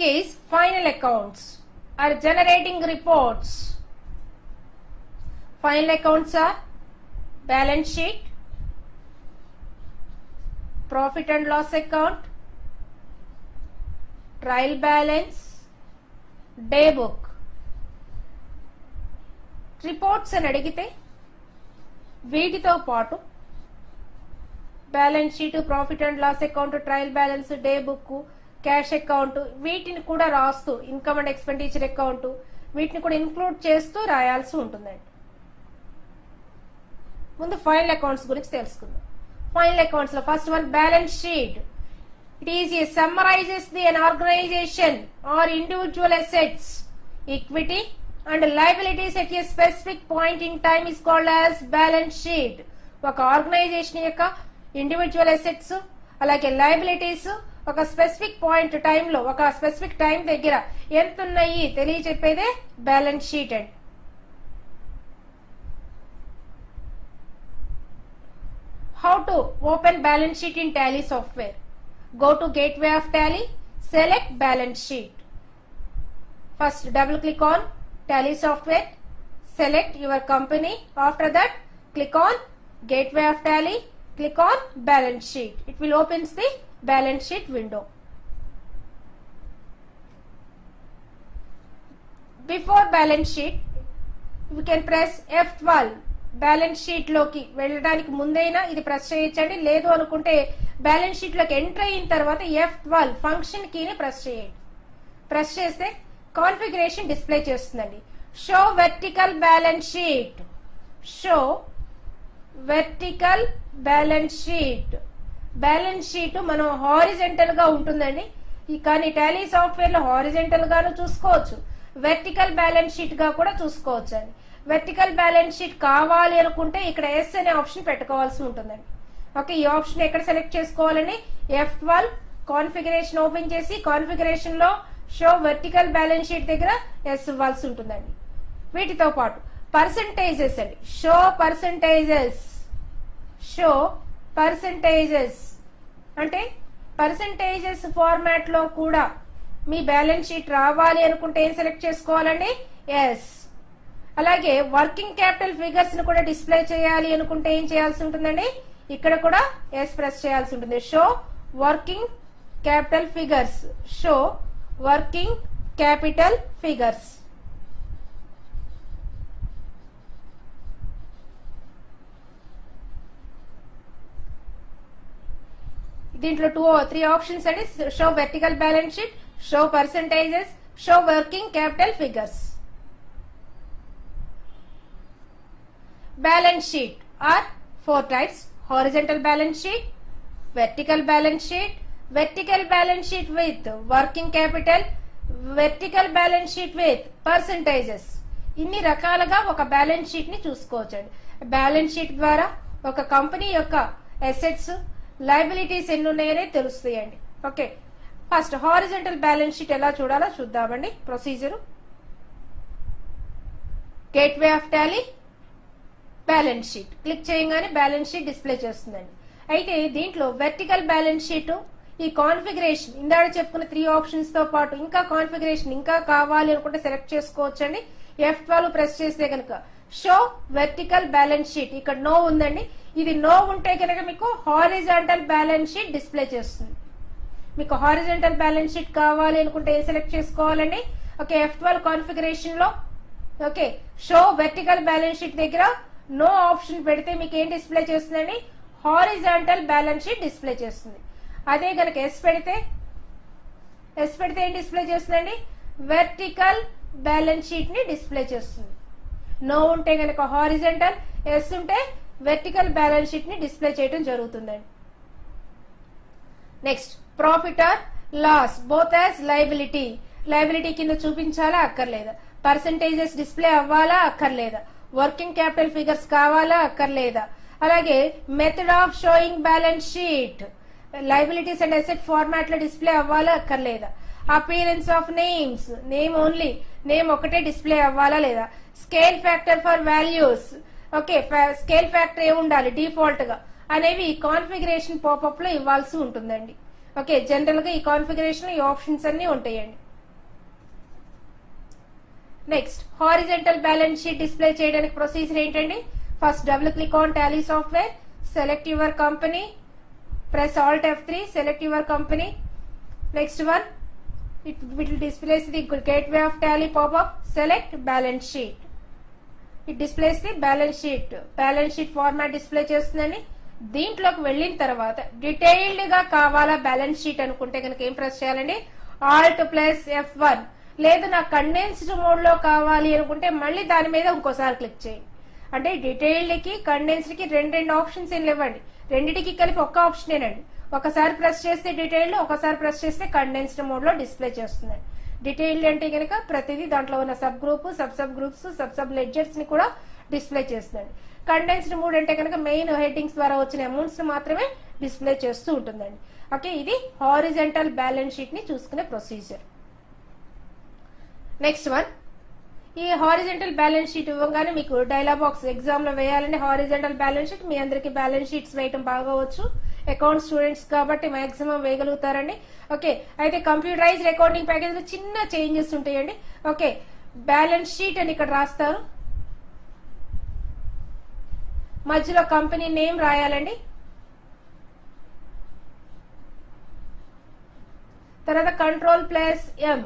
is final accounts are generating reports. Final accounts are balance sheet, profit and loss account, trial balance, day book. Reports అని అడిగితే వీటితో పాటు balance sheet, profit and loss account, trial balance, day book, cash account వీటిని కూడా రాస్తూ income and expenditure account వీటిని కూడా include చేస్తూ రాయాల్సి ఉంటుందండి. ముందు ఫైనల్ అకౌంట్స్ గురించి తెలుసుకుందాం. ఫైనల్ అకౌంట్స్ లో first one balance sheet. It is a summarises the an organisation or individual assets, equity and liabilities at a specific point in time is called as balance sheet. ఒక organisation యొక్క individual assets అలాగే liabilities ఒక specific point time లో ఒక specific time దగ్గర ఎంత ఉన్నాయి తెలియచెప్పేదే balance sheet అండి. How to open balance sheet in Tally software? Go to gateway of Tally, select balance sheet. First double click on Tally software, select your company. After that, click on Gateway of Tally, click on Balance Sheet. It will open the balance sheet window. Before balance sheet, you can press F12. Balance sheet లోకి వెళ్ళడానికి ముందైనా ఇది press చేయొచ్చండి. లేదు అనుకుంటే balance sheet లోకి enter అయిన తర్వాత F12 ఫంక్షన్ కీని ప్రెస్ చేయండి. ప్రెస్ చేస్తే కాన్ఫిగరేషన్ డిస్ప్లే చేస్తుందండి. Show vertical balance sheet, show vertical balance sheet. Balance sheet మనం హారిజెంటల్ గా ఉంటుందండి, కానీ టాలీ సాఫ్ట్వేర్ లో హారిజెంటల్ గాను చూసుకోవచ్చు, వెర్టికల్ బ్యాలెన్స్ షీట్ గా కూడా చూసుకోవచ్చు అండి. వెర్టికల్ బ్యాలెన్స్ షీట్ కావాలి అనుకుంటే ఇక్కడ ఎస్ అనే ఆప్షన్ పెట్టుకోవాల్సి ఉంటుందండి. ఓకే, ఈ ఆప్షన్ ఎక్కడ సెలెక్ట్ చేసుకోవాలని F12 కాన్ఫిగరేషన్ ఓపెన్ చేసి కాన్ఫిగరేషన్ లో షో వెర్టికల్ బ్యాలెన్స్ షీట్ దగ్గర ఎస్ ఇవ్వాల్సి ఉంటుందండి. వీటితో పాటు పర్సంటేజెస్ అండి, షో పర్సంటేజెస్. షో పర్సంటేజెస్ అంటే పర్సంటేజెస్ ఫార్మాట్ లో కూడా మీ బ్యాలెన్స్ షీట్ రావాలి అనుకుంటే ఏం సెలెక్ట్ చేసుకోవాలండి? ఎస్. అలాగే వర్కింగ్ క్యాపిటల్ ఫిగర్స్ ని కూడా డిస్ప్లే చేయాలి అనుకుంటే ఏం చేయాల్సి ఉంటుందండి? ఇక్కడ కూడా ఎస్ ప్రెస్ చేయాల్సి ఉంటుంది. Show working capital figures, show working capital figures. దీంట్లో 3 ఆప్షన్స్ అండి. Show vertical balance sheet, show percentages, show working capital figures. Balance sheet are 4 types: horizontal balance sheet, vertical balance sheet, vertical balance sheet with working capital, vertical balance sheet with percentages. ఇన్ని రకాలుగా ఒక balance sheet ని చూసుకోవచ్చండి. Balance sheet ద్వారా ఒక company యొక్క assets, liabilities ఎన్ని ఉన్నాయనే తెలుస్తాయండి. Okay, first horizontal balance sheet ఎలా చూడాలో చూద్దామండి. Procedure gateway of Tally, balance sheet click చేయగానే బ్యాలెన్స్ షీట్ డిస్ప్లే చేస్తుందండి. అయితే దీంట్లో వెర్టికల్ బ్యాలెన్స్ షీట్ ఈ కాన్ఫిగరేషన్ ఇందాక చెప్పుకున్న 3 ఆప్షన్స్ తో పాటు ఇంకా కాన్ఫిగరేషన్ ఇంకా కావాలి అనుకుంటే సెలెక్ట్ చేసుకోవచ్చండి. F12 ప్రెస్ చేస్తే కనుక షో వెర్టికల్ బ్యాలెన్స్ షీట్, ఇక్కడ నో ఉందండి. ఇది నో ఉంటే కనుక మీకు హారిజాంటల్ బ్యాలెన్స్ షీట్ డిస్ప్లే చేస్తుంది. మీకు హారిజాంటల్ బ్యాలెన్స్ షీట్ కావాలి అనుకుంటే ఏం సెలెక్ట్ చేసుకోవాలండి? ఓకే, F12 కాన్ఫిగరేషన్ లో okay show vertical balance sheet దగ్గర నో ఆప్షన్ పెడితే మీకు ఏం డిస్ప్లే చేస్తుందండి? హారిజాంటల్ బ్యాలెన్స్ షీట్ డిస్ప్లే చేస్తుంది. అదే కనుక ఎస్ పెడితే ఏం డిస్ప్లే చేస్తుందండి? వెర్టికల్ బ్యాలెన్స్ షీట్ ని డిస్ప్లే చేస్తుంది. నో ఉంటే కనుక హారిజాంటల్, ఎస్ ఉంటే వెర్టికల్ బ్యాలెన్స్ షీట్ ని డిస్ప్లే చేయడం జరుగుతుందండి. Next profit or loss both as liability. Liability కింద చూపించాలా అక్కర్లేదా? పర్సంటేజెస్ డిస్ప్లే అవ్వాలా అక్కర్లేదా? వర్కింగ్ క్యాపిటల్ ఫిగర్స్ కావాలా అక్కర్లేదా? అలాగే method of showing balance sheet, liabilities and asset format లో డిస్ప్లే అవ్వాలా అక్కర్లేదా? Appearance of names, name only, name ఒకటే డిస్ప్లే అవ్వాలా లేదా? Scale factor for values, okay scale factor ఏ ఉండాలి డిఫాల్ట్ గా అనేవి కాన్ఫిగరేషన్ పాపప్ లో ఇవ్వాల్సి ఉంటుందండి. ఓకే, జనరల్ గా ఈ కాన్ఫిగరేషన్ ఈ ఆప్షన్స్ అన్ని ఉంటాయండి. Next horizontal balance sheet display చేయడానికి ప్రొసీజర్ ఏంటండి? First double click on Tally software, select your company, press Alt F3, select your company. Next one, it will displays the gateway of tally pop-up, select balance sheet. It displays the balance sheet format display చేస్తుందండి. దీంట్లోకి వెళ్ళిన తర్వాత detailed గా కావాలా balance sheet అనుకుంటే కనుక ఏం press చేయాలండి? Alt plus F1. లేదు నాకు కండెన్స్డ్ మోడ్ లో కావాలి అనుకుంటే మళ్ళీ దాని మీద ఇంకోసారి క్లిక్ చేయండి. అంటే డీటెయిల్డ్ కి కండెన్స్డ్ కి రెండు ఆప్షన్స్ ఏం లేవండి, రెండిటికి కలిపి ఒక్క ఆప్షనేనండి. ఒకసారి ప్రెస్ చేస్తే డీటెయిల్డ్, ఒకసారి ప్రెస్ చేస్తే కండెన్స్డ్ మోడ్ లో డిస్ప్లే చేస్తుందండి. డీటెయిల్డ్ అంటే కనుక ప్రతిదీ దాంట్లో ఉన్న sub group, sub groups, sub ledgers ని కూడా డిస్ప్లే చేస్తుందండి. కండెన్స్డ్ మోడ్ అంటే కనుక మెయిన్ హెడ్డింగ్స్ ద్వారా వచ్చిన అమౌంట్స్ మాత్రమే డిస్ప్లే చేస్తూ ఉంటుందండి. ఓకే, ఇది హారిజంటల్ బ్యాలెన్స్ షీట్ ని చూసుకునే ప్రొసీజర్. నెక్స్ట్ వన్, ఈ హారిజంటల్ బ్యాలెన్స్ షీట్ ఇవ్వగానే మీకు డైలాగ్ బాక్స్ ఎగ్జామ్ లో వేయాలంటే హారిజంటల్ బ్యాలెన్స్ షీట్, మీ అందరికి బ్యాలెన్స్ షీట్స్ వేయటం బాగా వచ్చు, అకౌంట్ స్టూడెంట్స్ కాబట్టి మాక్సిమం వేయగలుగుతారండి. ఓకే, అయితే కంప్యూటరైజ్డ్ అకౌంటింగ్ ప్యాకేజ్ లో చిన్న చేంజెస్ ఉంటాయండి. ఓకే, బ్యాలెన్స్ షీట్ అని ఇక్కడ రాస్తారు, మధ్యలో కంపెనీ నేమ్ రాయాలండి, తర్వాత కంట్రోల్ ప్లస్ M,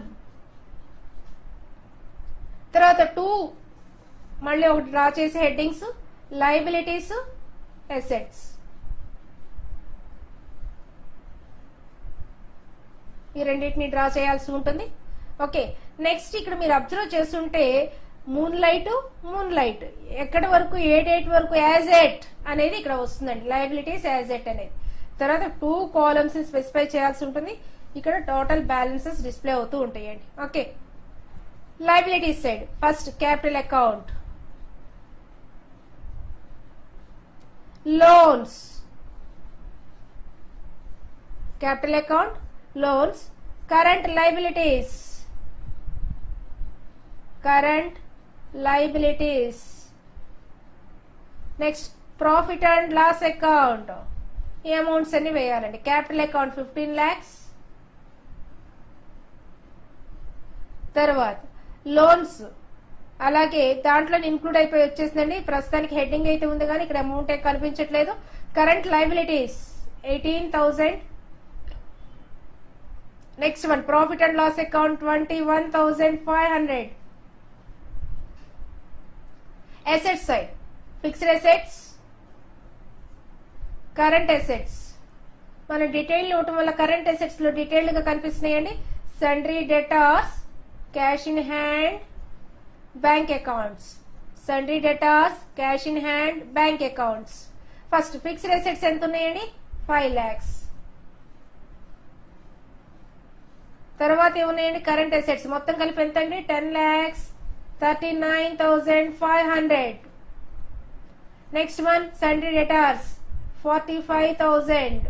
తర్వాత 2 మళ్ళీ ఒకటి డ్రా చేసే హెడ్డింగ్స్, లయబిలిటీస్, అసెట్స్. ఈ రెండింటిని డ్రా చేయాల్సి ఉంటుంది. ఓకే, నెక్స్ట్ ఇక్కడ మీరు అబ్జర్వ్ చేస్తుంటే మూన్ లైట్ ఎక్కడి వరకు, ఏ డేట్ వరకు యాజ్ ఎట్ అనేది ఇక్కడ వస్తుందండి, లయబిలిటీస్ యాజ్ ఎట్ అనేది. తర్వాత 2 కాలమ్స్ స్పెసిఫై చేయాల్సి ఉంటుంది. ఇక్కడ టోటల్ బ్యాలెన్సెస్ డిస్ప్లే అవుతూ ఉంటాయండి. Okay, liabilities side first capital account, loans, capital account, loans, current liabilities, next profit and loss account. ఈ అమౌంట్స్ అన్ని వేయాలండి. క్యాపిటల్ అకౌంట్ 15 lakhs, తర్వాత లోన్స్ అలాగే దాంట్లో ఇన్క్లూడ్ అయిపోయి వచ్చేసిందండి. ప్రస్తుతానికి హెడ్డింగ్ అయితే ఉంది కానీ ఇక్కడ అమౌంట్ కనిపించట్లేదు. Current liabilities 18,000. Next one profit and loss account 21,500. Assets side fixed assets, current assets. మన డీటెయిల్ ఇవ్వటం వల్ల కరెంట్ అసెట్స్ లో డీటెయిల్డ్ గా కనిపిస్తున్నాయండి. Sundry debtors, cash in hand, bank accounts. Sundry debtors, cash in hand, bank accounts. First fixed assets ఎంత ఉన్నాయండి? 5 lakhs. తర్వాత ఏమున్నాయండి? కరెంట్ అసెట్స్ మొత్తం కలిపి ఎంత అండి? 10,39,500. Next one sundry debtors 45,000.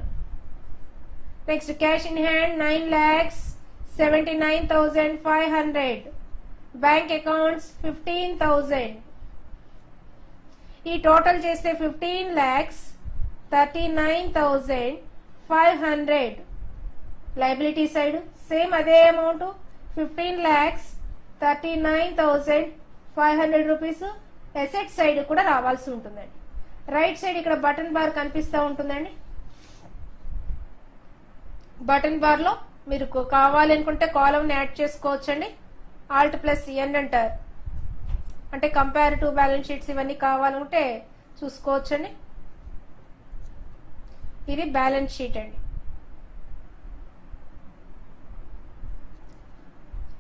Next cash in hand 9,79,500. Bank accounts 15,000. ఈ టోటల్ చేస్తే 15,39,500. లయబిలిటీ సైడ్ సేమ్ అదే అమౌంట్ 15,39,500 రూపీస్. అసెట్ సైడ్ కూడా రావాల్సి ఉంటుందండి. రైట్ సైడ్ ఇక్కడ బటన్ బార్ కనిపిస్తూ ఉంటుందండి. బటన్ బార్ లో మీరు కావాలనుకుంటే కాలం ని యాడ్ చేసుకోవచ్చండి. ఆల్ట్ ప్లస్ N అంటారు, అంటే కంపారిటివ్ బ్యాలెన్స్ షీట్స్ ఇవన్నీ కావాలంటే చూసుకోవచ్చండి. ఇది బ్యాలెన్స్ షీట్ అండి.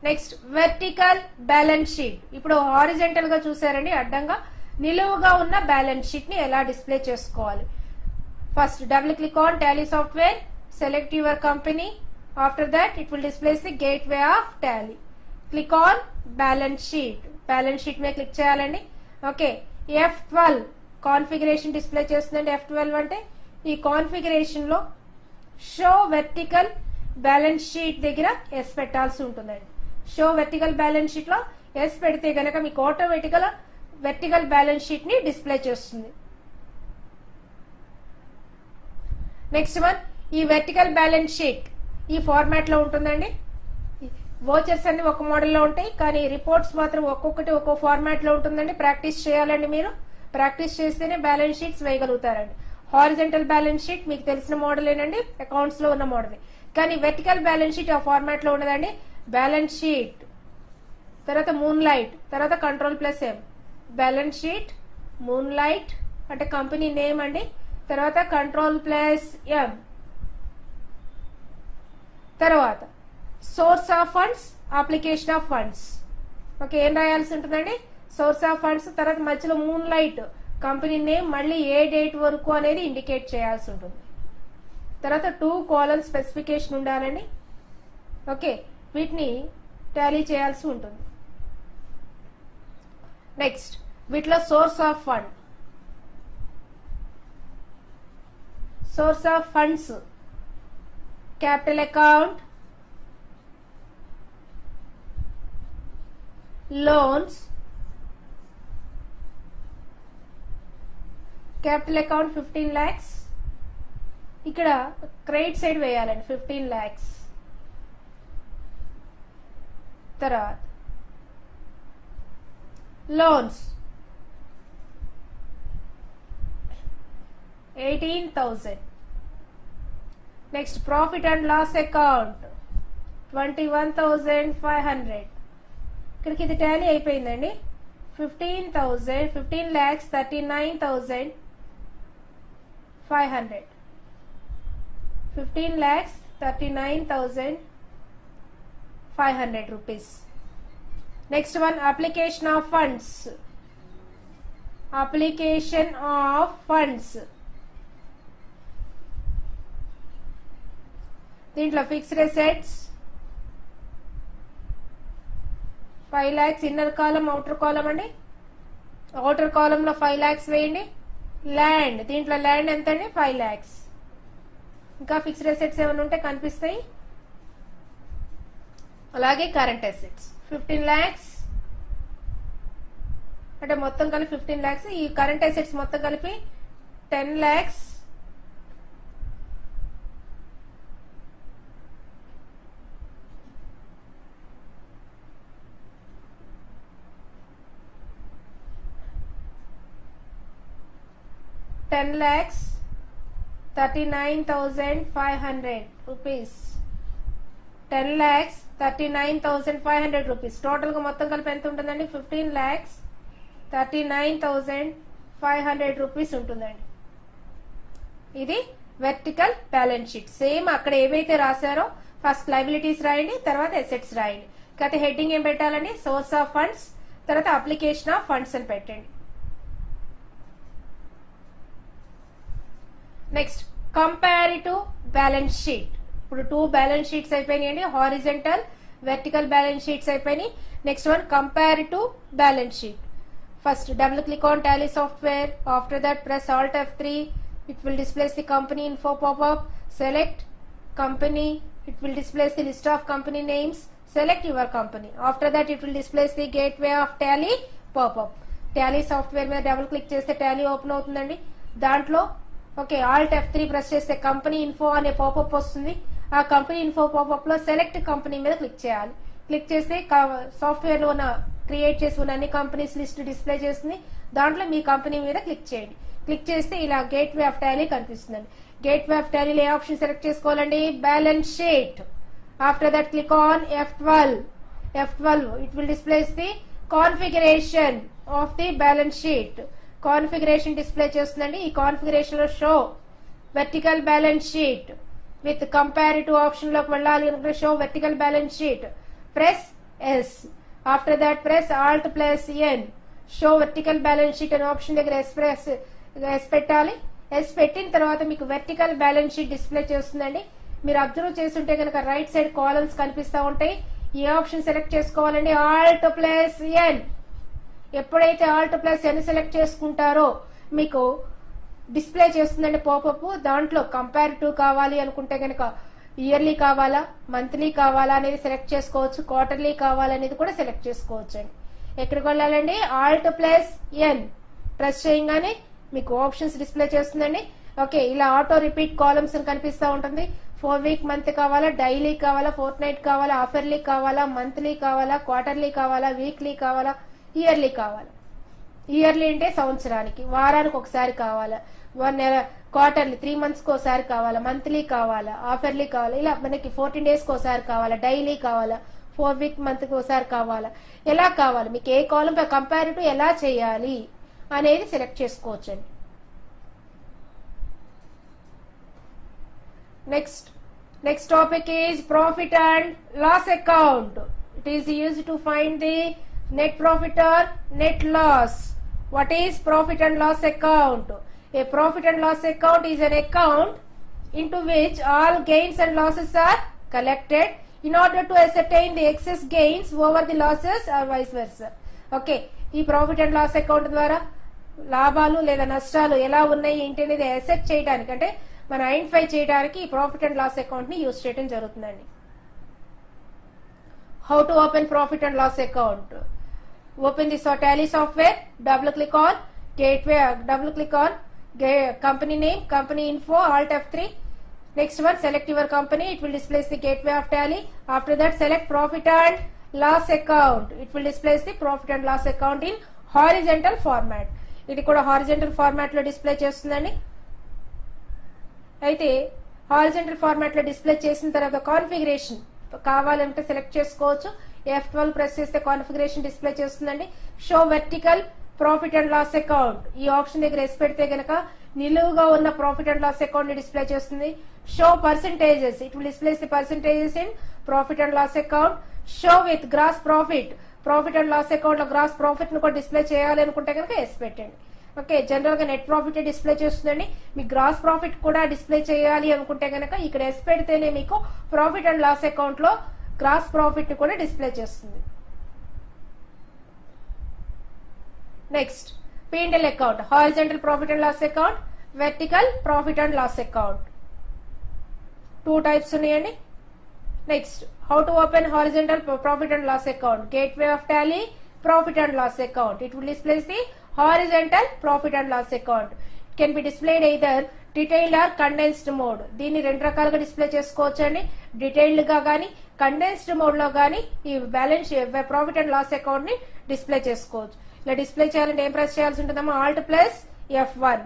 Next vertical balance sheet. ఇప్పుడు హారిజంటల్ గా చూసారండి, అడ్డంగా నిలువుగా ఉన్న బ్యాలెన్స్ షీట్ ని ఎలా డిస్ప్లే చేసుకోవాలి. First double click on Tally software, select your company. After that it will displays the gateway of Tally. Click on balance sheet, balance sheet మీద క్లిక్ చేయాలండి. ఓకే, F12 కాన్ఫిగరేషన్ డిస్ప్లే చేస్తుందండి. F12 అంటే ఈ configuration లో show vertical balance sheet దగ్గర yes పెట్టాల్సి ఉంటుందండి. Show vertical balance sheet లో ఎస్ పెడితే గనక మీకు ఆటోమేటికల్ వెర్టికల్ బ్యాలెన్స్ షీట్ ని డిస్ప్లే చేస్తుంది. నెక్స్ట్ వన్, ఈ వెర్టికల్ బ్యాలెన్స్ షీట్ ఈ ఫార్మాట్ లో ఉంటుందండి. వోచర్స్ అన్ని ఒక మోడల్లో ఉంటాయి, కానీ రిపోర్ట్స్ మాత్రం ఒక్కొక్కటి ఒక్కో ఫార్మాట్ లో ఉంటుందండి. ప్రాక్టీస్ చేయాలండి, మీరు ప్రాక్టీస్ చేస్తేనే బ్యాలెన్స్ షీట్స్ వేయగలుగుతారండి. హారిజంటల్ బ్యాలెన్స్ షీట్ మీకు తెలిసిన మోడలేనండి, అకౌంట్స్ లో ఉన్న మోడల్. కానీ వెర్టికల్ బ్యాలెన్స్ షీట్ ఆ ఫార్మాట్ లో ఉండదండి. బ్యాలెన్స్ షీట్ తర్వాత మూన్ లైట్ తర్వాత control plus M. Balance sheet, moon light అంటే కంపెనీ నేమ్ అండి, తర్వాత కంట్రోల్ ప్లస్ ఎం, తర్వాత source of funds, application of funds. Okay, ఏం రాయాల్సి ఉంటుందండి? సోర్స్ ఆఫ్ ఫండ్స్, తర్వాత మధ్యలో మూన్ లైట్ కంపెనీ నేమ్, మళ్ళీ ఏ డేట్ వరకు అనేది ఇండికేట్ చేయాల్సి ఉంటుంది. తర్వాత 2 కాలమ్ స్పెసిఫికేషన్ ఉండాలండి. ఓకే, వీటిని టాలీ చేయాల్సి ఉంటుంది. నెక్స్ట్ వీటిలో source of fund, source of funds, capital account, loans, capital account 15 lakhs, ఇక్కడ క్రెడిట్ సైడ్ వేయాలండి 15 lakhs. తర్వాత loans 18,000. Next profit and loss account 21,500. ఇక్కడికి ఇది టాలీ అయిపోయిందండి. 15,000, 15 lakhs 39,500, 15 lakhs 39,500 rupees. Next one, application of funds, application of funds. దీంట్లో fixed assets 5 lakhs, inner కాలం outer కాలం అండి. Outer కాలం లో 5 lakhs వేయండి. ల్యాండ్, దీంట్లో ల్యాండ్ ఎంత అండి? 5 lakhs. ఇంకా ఫిక్స్డ్ అసెట్స్ ఏమైనా ఉంటే కనిపిస్తాయి. అలాగే కరెంట్ అసెట్స్ 15 lakhs అంటే మొత్తం కలిపి 15 lakhs. ఈ కరెంట్ అసెట్స్ మొత్తం కలిపి 10 lakhs. ₹10,39,500 rupees. 10,39,500 rupees. టోటల్ గా మొత్తం కలిపి ఎంత ఉంటుందండి? 15,39,500 rupees ఉంటుందండి. ఇది వెర్టికల్ బ్యాలెన్స్ షీట్. సేమ్ అక్కడ ఏవైతే రాశారో ఫస్ట్ లయబిలిటీస్ రాయండి, తర్వాత అసెట్స్ రాయండి. కాకపోతే హెడ్డింగ్ ఏం పెట్టాలండి? సోర్స్ ఆఫ్ ఫండ్స్, తర్వాత అప్లికేషన్ ఆఫ్ ఫండ్స్ అని పెట్టండి. Next comparative balance sheet. ఇప్పుడు 2 బ్యాలెన్స్ షీట్స్ అయిపోయినాయండి, హారిజంటల్ వెర్టికల్ బ్యాలెన్స్ షీట్స్ అయిపోయినాయి. Next one comparative balance sheet. First double click on Tally software. After that press Alt F3. It will displace the company info pop-up. Select company. It will displace the list of company names. Select your company. After that it will displace the gateway of tally pop-up. Tally software మీద double click చేస్తే Tally open అవుతుందండి. దాంట్లో okay Alt F3 press చేస్తే company info అనే popup వస్తుంది. ఆ company info popup లో select company మీద క్లిక్ చేయాలి. క్లిక్ చేస్తే సాఫ్ట్వేర్ లో ఉన్న క్రియేట్ చేసి ఉన్న అన్ని కంపెనీస్ లిస్ట్ డిస్ప్లే చేస్తుంది. దాంట్లో మీ కంపెనీ మీద క్లిక్ చేయండి. క్లిక్ చేస్తే ఇలా గేట్వే ఆఫ్ టాలీ కనిపిస్తుందండి. గేట్వే ఆఫ్ టాలీలో ఏ ఆప్షన్ సెలెక్ట్ చేసుకోవాలండి? Balance sheet. After that click on F12. It will displace the configuration of the balance sheet. Configuration display చేస్తుందండి. ఈ కాన్ఫిగరేషన్ లో show vertical balance sheet with comparative option లోకి వెళ్ళాలి అనుకుంటే show vertical balance sheet. Press yes. After that press Alt plus N. Show vertical balance sheet అనే option దగ్గర yes పెట్టాలి. Yes పెట్టిన తర్వాత మీకు వెర్టికల్ బ్యాలెన్స్ షీట్ డిస్ప్లే చేస్తుందండి. మీరు అబ్జర్వ్ చేస్తుంటే కనుక రైట్ సైడ్ కాలమ్స్ కనిపిస్తూ ఉంటాయి. ఈ ఆప్షన్ సెలెక్ట్ చేసుకోవాలండి. Alt ప్లస్ ఎన్. ఎప్పుడైతే Alt ప్లస్ ఎన్ సెలెక్ట్ చేసుకుంటారో మీకు డిస్ప్లే చేస్తుందండి పాపప్. దాంట్లో కంపారిటివ్ కావాలి అనుకుంటే కనుక ఇయర్లీ కావాలా, మంత్లీ కావాలా అనేది సెలెక్ట్ చేసుకోవచ్చు. క్వార్టర్లీ కావాలనేది కూడా సెలెక్ట్ చేసుకోవచ్చు అండి. ఎక్కడికి వెళ్ళాలండి? Alt ప్లస్ ఎన్ ప్రెస్ చేయగానే మీకు ఆప్షన్స్ డిస్ప్లే చేస్తుందండి. ఓకే, ఇలా ఆటో రిపీట్ కాలమ్స్ కనిపిస్తూ ఉంటుంది. 4 వీక్ మంత్ కావాలా, డైలీ కావాలా, ఫోర్త్ నైట్ కావాలా, హాఫర్లీ కావాలా, మంత్లీ కావాలా, క్వార్టర్లీ కావాలా, వీక్లీ కావాలా, ఇయర్లీ కావాలా. ఇయర్లీ అంటే సంవత్సరానికి, వారానికి ఒకసారి కావాలా, 1 నెల, క్వార్టర్లీ 3 మంత్స్ కి ఒకసారి కావాలా, మంత్లీ కావాలా, హాఫర్లీ కావాలా, ఇలా మనకి 14 డేస్ కి ఒకసారి కావాలా, డైలీ కావాలా, 4 వీక్ మంత్ కి ఒకసారి కావాలా, ఎలా కావాలి, మీకు ఏ కాలం కంపారిటివ్ ఎలా చేయాలి అనేది సెలెక్ట్ చేసుకోవచ్చండి. Next topic is profit and loss account. It is used to find the net profit or net loss. What is profit and loss account? A profit and loss account is an account into which all gains and losses are collected in order to ascertain the excess gains over the losses or vice versa. Okay, ఈ profit and loss account ద్వారా లాభాలు లేదా నష్టాలు ఎలా ఉన్నాయి ఏంటి అనేది asset చేయడానికి, అంటే మనం ఐడెంటిఫై చేయడానికి ఈ ప్రాఫిట్ అండ్ లాస్ అకౌంట్ ని యూజ్ చేయడం జరుగుతుందండి. How to open profit and loss account? Open this Tally software, double click on gateway, double click on company name, company info, alt F3. Next one, select your company, it will display the gateway of Tally. After that, select profit and loss account, it will display the profit and loss account in horizontal format. ఇది కూడా horizontal format లో display చేస్తుందండి. అయితే horizontal format లో display చేసిన తర్వాత configuration కావాలంటే select చేసుకోవచ్చు. F12 ప్రెస్ చేస్తే కాన్ఫిగరేషన్ డిస్ప్లే చేస్తుందండి. Show vertical profit and loss account, ఈ ఆప్షన్ దగ్గర ఎస్ పెడితే గనక నిలువుగా ఉన్న ప్రాఫిట్ అండ్ లాస్ అకౌంట్ ని డిస్ప్లే చేస్తుంది. Show percentages, it will display the percentages in profit and loss account. Show with gross profit, profit and loss account లో gross profit ను కూడా డిస్ప్లే చేయాలి అనుకుంటే కనుక ఎస్ పెట్టండి. ఓకే, జనరల్ గా నెట్ ప్రాఫిట్ డిస్ప్లే చేస్తుందండి. మీ గ్రాస్ ప్రాఫిట్ కూడా డిస్ప్లే చేయాలి అనుకుంటే కనుక ఇక్కడ ఎస్ పెడితేనే మీకు ప్రాఫిట్ అండ్ లాస్ అకౌంట్ లో గ్రాస్ ప్రాఫిట్ కూడా డిస్ప్లే చేస్తుంది. Next P&L account, horizontal profit and loss account, vertical profit and loss account, 2 types ఉన్నాయండి. Next how to open horizontal profit and loss account? Gateway of Tally, profit and loss account, it will display the horizontal profit and loss account. It can be displayed either detailed or condensed mode. దీన్ని 2 రకాలుగా display చేసుకోవచ్చు అండి. Detailed గా గానీ condensed mode లో గానీ ఈ balance profit and loss account ని డిస్ప్లే చేసుకోవచ్చు. ఇలా డిస్ప్లే చేయాలంటే ఏం ప్రెస్ చేయాల్సి ఉంటుందమ్మా? Alt plus F1.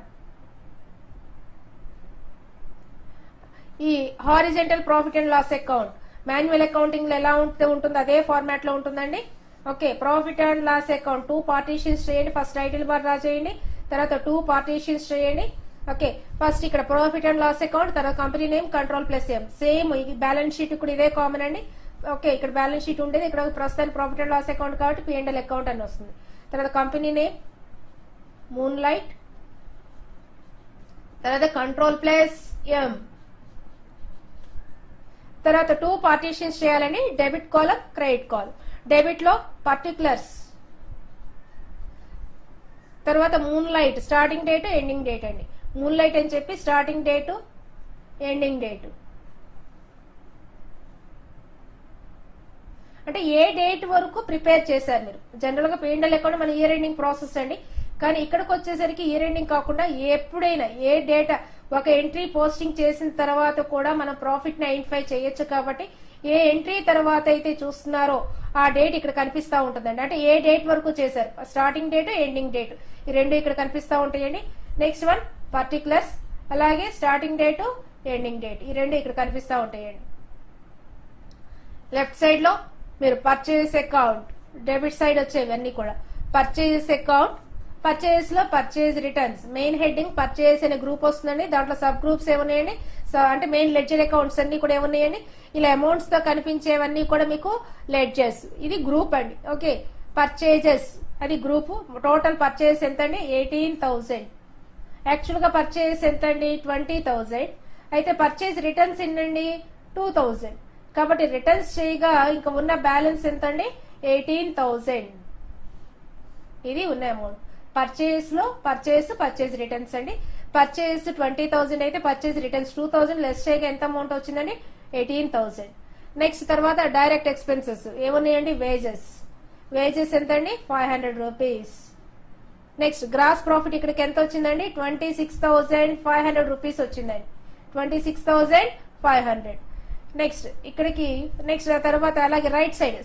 ఈ horizontal profit and loss account manual accounting లో ఎలా ఉంటుందో అదే ఫార్మాట్ లో ఉంటుందండి. Okay, profit and loss account 2 partitions చేయండి. ఫస్ట్ టైటిల్ బార్ డ్రా చేయండి, తర్వాత 2 పార్టీషన్స్ చేయండి. ఓకే, ఫస్ట్ ఇక్కడ ప్రాఫిట్ అండ్ లాస్ అకౌంట్, తర్వాత company name, control plus M. Same balance sheet కూడా ఇదే కామన్ అండి. ఓకే, ఇక్కడ బ్యాలెన్స్ షీట్ ఉండేది, ఇక్కడ ప్రస్తుతానికి ప్రాఫిట్ అండ్ లాస్ అకౌంట్ కాబట్టి P&L అకౌంట్ అని వస్తుంది. తర్వాత కంపెనీ నేమ్ మూన్ లైట్, తర్వాత కంట్రోల్ ప్లస్ M. తర్వాత 2 పార్టీషన్స్ చేయాలండి. డెబిట్ కాలం, క్రెడిట్ కాలం. డెబిట్ లో పర్టికులర్స్, తర్వాత moon light starting date, ending date అండి. మూన్ లైట్ అని చెప్పి స్టార్టింగ్ డేట్, ఎండింగ్ డేట్, అంటే ఏ డేట్ వరకు ప్రిపేర్ చేశారు మీరు. జనరల్ గా P&L అకౌంట్ మన ఇయర్ ఎండింగ్ ప్రాసెస్ అండి. కానీ ఇక్కడికి వచ్చేసరికి ఇయర్ ఎండింగ్ కాకుండా ఎప్పుడైనా ఏ డేటా ఒక ఎంట్రీ పోస్టింగ్ చేసిన తర్వాత కూడా మనం ప్రాఫిట్ ని ఐడెంటిఫై చేయొచ్చు. కాబట్టి ఏ ఎంట్రీ తర్వాత అయితే చూస్తున్నారో ఆ డేట్ ఇక్కడ కనిపిస్తా ఉంటుందండి. అంటే ఏ డేట్ వరకు చేశారు, స్టార్టింగ్ డేట్, ఎండింగ్ డేట్, ఈ 2 ఇక్కడ కనిపిస్తా ఉంటాయండి. నెక్స్ట్ వన్ పర్టికులర్స్, అలాగే స్టార్టింగ్ డేట్, ఎండింగ్ డేట్, ఈ 2 ఇక్కడ కనిపిస్తా ఉంటాయండి. లెఫ్ట్ సైడ్ లో మీరు పర్చేస్ అకౌంట్, డెబిట్ సైడ్ వచ్చేవన్నీ కూడా పర్చేస్ అకౌంట్. పర్చేస్ లో purchase returns, main heading purchase అనే గ్రూప్ వస్తుందండి. దాంట్లో సబ్ గ్రూప్స్ ఏమున్నాయండి, అంటే మెయిన్ లెడ్జర్ అకౌంట్స్ అన్ని కూడా ఏమున్నాయండి, ఇలా అమౌంట్స్ తో కనిపించేవన్నీ కూడా మీకు లెడ్జర్స్, ఇది గ్రూప్ అండి. ఓకే, పర్చేజెస్ అది గ్రూప్. టోటల్ పర్చేస్ ఎంత అండి? 18,000. యాక్చువల్ గా పర్చేస్ ఎంత అండి? 20,000. అయితే పర్చేస్ రిటర్న్స్ ఎన్నండి? 2,000. కాబట్టి రిటర్న్స్ చేయగా ఇంకా ఉన్న బ్యాలెన్స్ ఎంత అండి? 18,000. ఇది ఉన్న అమౌంట్. పర్చేస్ లో పర్చేస్ రిటర్న్స్ అండి. పర్చేస్ 20,000 అయితే పర్చేస్ రిటర్న్స్ 2,000 లెస్ చేయగా ఎంత అమౌంట్ వచ్చిందండి? 18,000. నెక్స్ట్ తర్వాత డైరెక్ట్ ఎక్స్పెన్సెస్ ఏమున్నాయండి? వేజెస్ ఎంత అండి? 500 రూపీస్. నెక్స్ట్ గ్రాస్ ప్రాఫిట్ ఇక్కడికి ఎంత వచ్చిందండి? 26,500 రూపీస్ వచ్చిందండి. 26,500 500. నెక్స్ట్ ఇక్కడికి నెక్స్ట్ తర్వాత అలాగే రైట్ సైడ్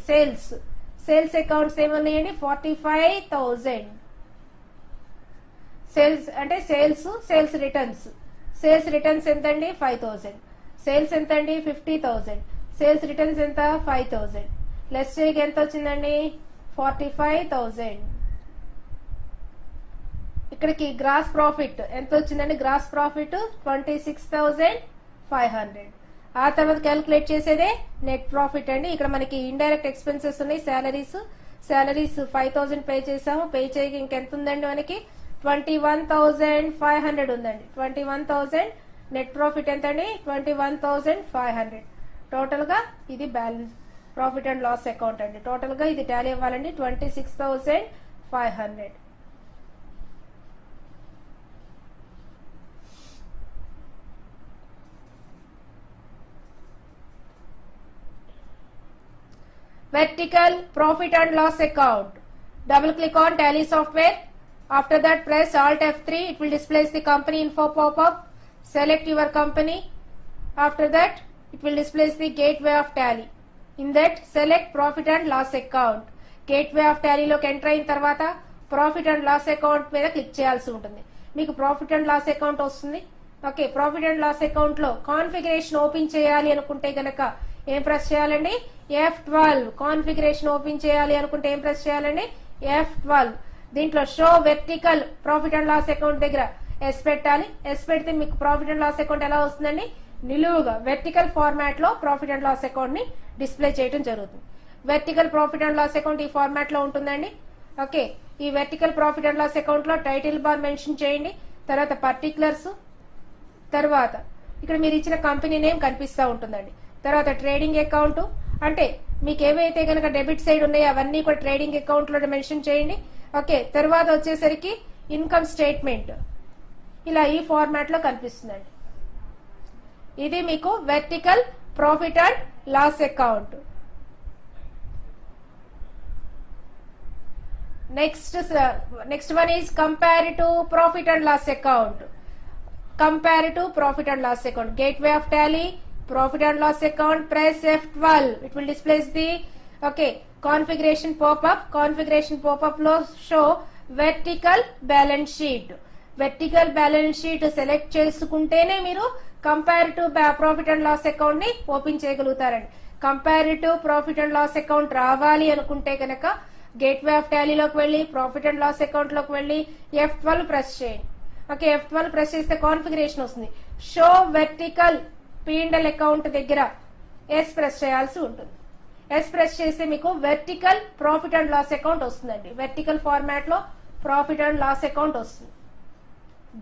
సేల్స్ అకౌంట్స్ ఏమన్నాయండి 45,000. సేల్స్ అంటే సేల్స్ రిటర్న్స్ ఎంతండి 5,000. సేల్స్ ఎంతండి 50,000. సేల్స్ రిటర్న్స్ ఎంత 5,000. లెస్ చేయగా ఎంత వచ్చిందండి 45,000. ఇక్కడికి గ్రాస్ ప్రాఫిట్ ఎంత వచ్చిందండి గ్రాస్ ప్రాఫిట్ 26,500. ఆ తర్వాత క్యాలిక్యులేట్ చేసేదే నెట్ ప్రాఫిట్ అండి. ఇక్కడ మనకి ఇండైరెక్ట్ ఎక్స్పెన్సెస్ ఉన్నాయి. శాలరీస్ 5,000 పే చేసాము. పే చేయగా ఇంకెంత ఉందండి మనకి 21,500 ఉందండి. 21,000 నెట్ ప్రాఫిట్ ఎంత అండి 21,500. టోటల్ గా ఇది balance profit and loss account అండి. టోటల్ గా ఇది టాలీ అవ్వాలండి 26,500. Vertical profit and loss account. Double click on Tally software. After that press Alt F3. It will display the company info pop-up. Select your company. After that it will display the gateway of Tally. In that select profit and loss account. Gateway of Tally లోకి enter అయిన తర్వాత profit and loss account మీద click చేయాల్సి ఉంటుంది. మీకు profit and loss account వస్తుంది. Okay, profit and loss account లో configuration open చేయాలి అనుకుంటే గనక ఏం ప్రెస్ చేయాలండి F12. కాన్ఫిగరేషన్ ఓపెన్ చేయాలి అనుకుంటే ఏం ప్రెస్ చేయాలండి F12. దీంట్లో show vertical profit and loss account దగ్గర ఎస్ పెట్టాలి. ఎస్ పెడితే మీకు ప్రాఫిట్ అండ్ లాస్ అకౌంట్ ఎలా వస్తుందండి నిలువుగా వెర్టికల్ ఫార్మాట్ లో ప్రాఫిట్ అండ్ లాస్ అకౌంట్ ని డిస్ప్లే చేయడం జరుగుతుంది. Vertical profit and loss account ఈ ఫార్మాట్ లో ఉంటుందండి. ఓకే, ఈ vertical profit and loss account లో టైటిల్ బార్ మెన్షన్ చేయండి. తర్వాత పర్టికులర్స్, తర్వాత ఇక్కడ మీరు ఇచ్చిన కంపెనీ నేమ్ కనిపిస్తూ ఉంటుందండి. తర్వాత ట్రేడింగ్ అకౌంట్ అంటే మీకు ఏవైతే కనుక డెబిట్ సైడ్ ఉన్నాయో అవన్నీ కూడా ట్రేడింగ్ అకౌంట్ లో మెన్షన్ చేయండి. ఓకే, తర్వాత వచ్చేసరికి ఇన్కమ్ స్టేట్మెంట్ ఇలా ఈ ఫార్మాట్ లో కనిపిస్తుందండి. ఇది మీకు vertical profit and loss account. Next one is comparative profit and loss account. Comparative profit and loss account. Gateway of Tally, profit and loss account, press F12. It will display the configuration pop-up. Configuration pop-up lo show vertical balance sheet. Vertical balance sheet select చేసుకుంటేనే మీరు comparative profit and loss account ని open చేయగలుగుతారండి. Comparative profit and loss account రావాలి అనుకుంటే కనుక gateway of Tally లోకి వెళ్ళి profit and loss account లోకి వెళ్ళి F12 ప్రెస్ చేయండి. ఓకే, F12 ప్రెస్ చేస్తే కాన్ఫిగరేషన్ వస్తుంది. షో వెర్టికల్ P&L అకౌంట్ దగ్గర ఎస్ ప్రెస్ చేయాల్సి ఉంటుంది. ఎస్ ప్రెస్ చేస్తే మీకు vertical profit and loss account వస్తుందండి. వెర్టికల్ ఫార్మాట్ లో ప్రాఫిట్ అండ్ లాస్ అకౌంట్ వస్తుంది.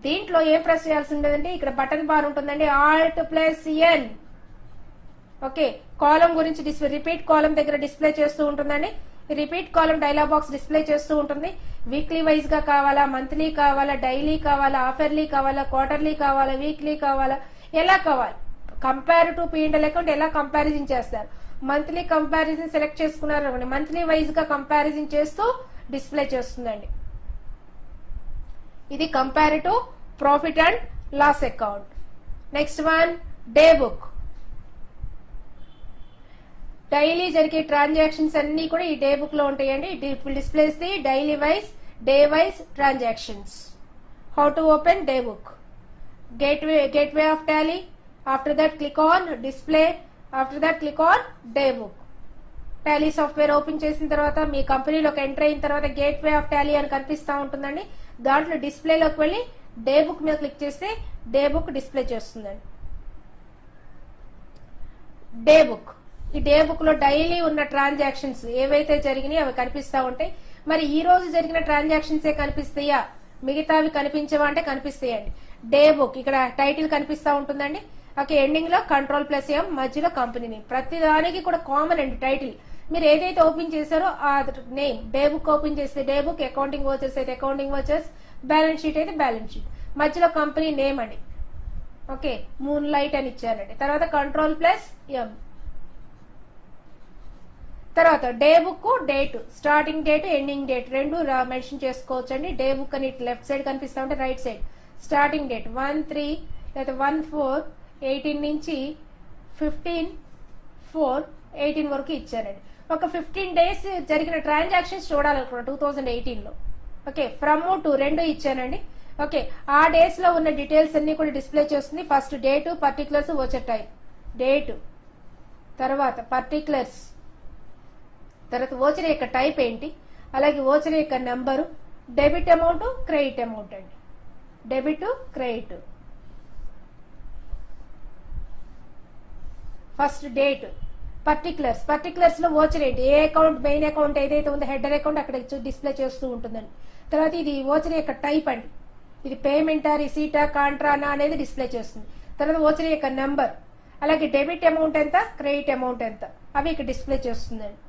దీంట్లో ఏం ప్రెస్ చేయాల్సి ఉండదండి, ఇక్కడ బటన్ బార్ ఉంటుందండి Alt+N. ఓకే, కాలం గురించి రిపీట్ కాలం దగ్గర డిస్ప్లే చేస్తూ ఉంటుందండి. రిపీట్ కాలం డైలాగ్ బాక్స్ డిస్ప్లే చేస్తూ ఉంటుంది. వీక్లీ వైజ్ గా కావాలా, మంత్లీ కావాలా, డైలీ కావాలా, హాఫర్లీ కావాలా, క్వార్టర్లీ కావాలా, వీక్లీ కావాలా, ఎలా కావాలి, కంపారిటివ్ P&L అకౌంట్ ఎలా కంపారిజన్ చేస్తారు. మంత్లీ కంపారిజన్ సెలెక్ట్ చేసుకున్నారు అనుకోండి, మంత్లీ వైజ్ గా కంపారిజన్ చేస్తూ డిస్ప్లే చేస్తుందండి. ఇది comparative profit and loss account. Next one day book. Daily జరిగే ట్రాన్సాక్షన్స్ అన్ని కూడా ఈ డే బుక్ లో ఉంటాయండి. It will displays the daily wise, day wise transactions. How to open day book. gateway of Tally. After that click on display. After that click on day book. Tally software open చేసిన తర్వాత మీ కంపెనీలోకి enter అయిన తర్వాత gateway of Tally అని కనిపిస్తూ ఉంటుందండి. దాంట్లో డిస్ప్లేలోకి వెళ్ళి day book మీద క్లిక్ చేస్తే డే బుక్ డిస్ప్లే చేస్తుందండి. డే బుక్, ఈ డే బుక్ లో డైలీ ఉన్న ట్రాన్సాక్షన్స్ ఏవైతే జరిగినాయి అవి కనిపిస్తూ ఉంటాయి. మరి ఈ రోజు జరిగిన ట్రాన్సాక్షన్స్ కనిపిస్తాయా, మిగతావి కనిపించవా అంటే కనిపిస్తాయండి. డే బుక్ ఇక్కడ టైటిల్ కనిపిస్తూ ఉంటుందండి. ఓకే, ఎండింగ్ లో Ctrl+M, మధ్యలో కంపెనీ నేమ్. ప్రతి దానికి కూడా కామన్ అండి టైటిల్. మీరు ఏదైతే ఓపెన్ చేశారో ఆ నేమ్. డే బుక్ ఓపెన్ చేస్తే డే బుక్, అకౌంటింగ్ వర్చర్స్ అయితే అకౌంటింగ్ వర్చర్స్, బ్యాలెన్స్ షీట్ అయితే బ్యాలెన్స్ షీట్, మధ్యలో కంపెనీ నేమ్ అండి. ఓకే, మూన్ లైట్ అని ఇచ్చారండి. తర్వాత Ctrl+M. తర్వాత day book date, starting date, ending date రెండు మెన్షన్ చేసుకోవచ్చు అండి. డే బుక్ అని లెఫ్ట్ సైడ్ కనిపిస్తా ఉంటే రైట్ సైడ్ స్టార్టింగ్ డేట్ 1/3 లేదా 1/4/18 నుంచి 15/4/18 వరకు ఇచ్చారండి. ఒక 15 days జరిగిన ట్రాన్సాక్షన్స్ చూడాలనుకున్నా 2018లో. ఓకే, ఫ్రమ్ టు 2 ఇచ్చానండి. ఓకే, ఆ డేస్ లో ఉన్న డీటెయిల్స్ అన్ని కూడా డిస్ప్లే చేస్తుంది. First date, particulars, voucher type. Date, తర్వాత పర్టికులర్స్, తర్వాత వోచర్ యొక్క టైప్ ఏంటి, అలాగే వోచర్ యొక్క number, debit amount, credit amount అండి. Debit, credit. First date, particulars, particulars లో వోచర్ ఏంటి, ఏ అకౌంట్, మెయిన్ అకౌంట్ ఏదైతే ఉందో హెడర్ అకౌంట్ అక్కడ డిస్ప్లే చేస్తూ ఉంటుందండి. తర్వాత ఇది వోచర్ యొక్క టైప్ అండి, ఇది పేమెంటా, రిసీటా, కాంట్రానా అనేది డిస్ప్లే చేస్తుంది. తర్వాత వోచర్ యొక్క నెంబర్, అలాగే డెబిట్ అమౌంట్ ఎంత, క్రెడిట్ అమౌంట్ ఎంత, అవి ఇక్కడ డిస్ప్లే చేస్తుందండి.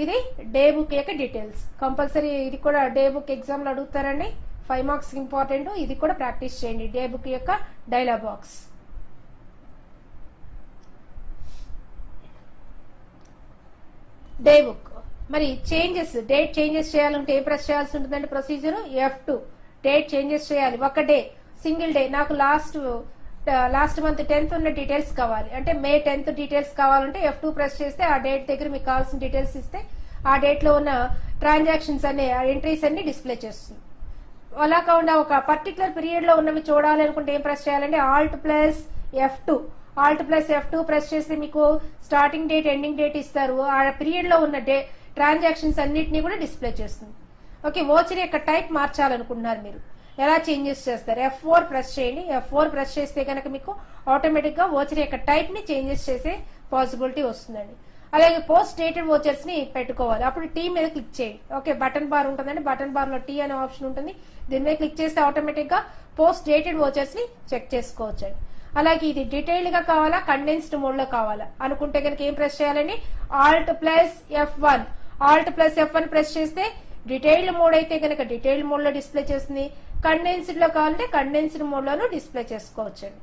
ఇది డే బుక్ యొక్క డీటెయిల్స్. కంపల్సరీ ఇది కూడా డే బుక్ ఎగ్జామ్ లో అడుగుతారండి, 5 marks ఇంపార్టెంట్. ఇది కూడా ప్రాక్టీస్ చేయండి, డే బుక్ యొక్క డైలాగ్ బాక్స్. డే బుక్ మరి చేంజెస్, డేట్ చేంజెస్ చేయాలంటే ఏ ప్రెస్ చేయాల్సి ఉంటుందంటే ప్రొసీజర్ F2. డేట్ చేంజెస్ చేయాలి, ఒక డే, సింగిల్ డే. నాకు లాస్ట్ మంత్ 10th ఉన్న డీటెయిల్స్ కావాలి అంటే మే 10th డీటెయిల్స్ కావాలంటే F2 ప్రెస్ చేస్తే ఆ డేట్ దగ్గర మీకు కావాల్సిన డీటెయిల్స్ ఇస్తే ఆ డేట్ లో ఉన్న ట్రాన్సాక్షన్స్ అనే ఎంట్రీస్ అన్ని డిస్ప్లే చేస్తుంది. అలా కాకుండా ఒక పర్టికులర్ పీరియడ్ లో ఉన్నవి చూడాలి అనుకుంటే ఏం ప్రెస్ చేయాలంటే Alt+F2. Alt+F2 ప్రెస్ చేస్తే మీకు స్టార్టింగ్ డేట్, ఎండింగ్ డేట్ ఇస్తారు. ఆ పీరియడ్ లో ఉన్న ట్రాన్సాక్షన్స్ అన్నిటినీ కూడా డిస్ప్లే చేస్తుంది. ఓకే, వోచర్ యొక్క టైప్ మార్చాలనుకుంటున్నారు మీరు, ఎలా చేంజెస్ చేస్తారు? F4 ప్రెస్ చేయండి. F4 ప్రెస్ చేస్తే కనుక మీకు ఆటోమేటిక్ గా వోచర్ యొక్క టైప్ ని చేంజెస్ చేసే పాసిబిలిటీ వస్తుందండి. అలాగే పోస్ట్ డేటెడ్ వోచర్స్ ని పెట్టుకోవాలి. అప్పుడు టీ మీద క్లిక్ చేయండి. ఓకే, బటన్ బార్ ఉంటుందండి, బటన్ బార్ లో టీ అనే ఆప్షన్ ఉంటుంది. దీని మీద క్లిక్ చేస్తే ఆటోమేటిక్ గా పోస్ట్ డేటెడ్ వోచర్స్ ని చెక్ చేసుకోవచ్చు అండి. అలాగే ఇది డీటెయిల్డ్ గా కావాలా, కండెన్స్డ్ మోడ్ లో కావాలా అనుకుంటే కనుక ఏం ప్రెస్ చేయాలండి? Alt+F1. Alt+F1 ప్రెస్ చేస్తే డీటెయిల్డ్ మోడ్ అయితే కనుక డీటెయిల్డ్ మోడ్ లో డిస్ప్లే చేస్తుంది. కండెన్స్డ్ లో కావాలంటే కండెన్స్డ్ మోడ్ లోనూ డిస్ప్లే చేసుకోవచ్చు అండి.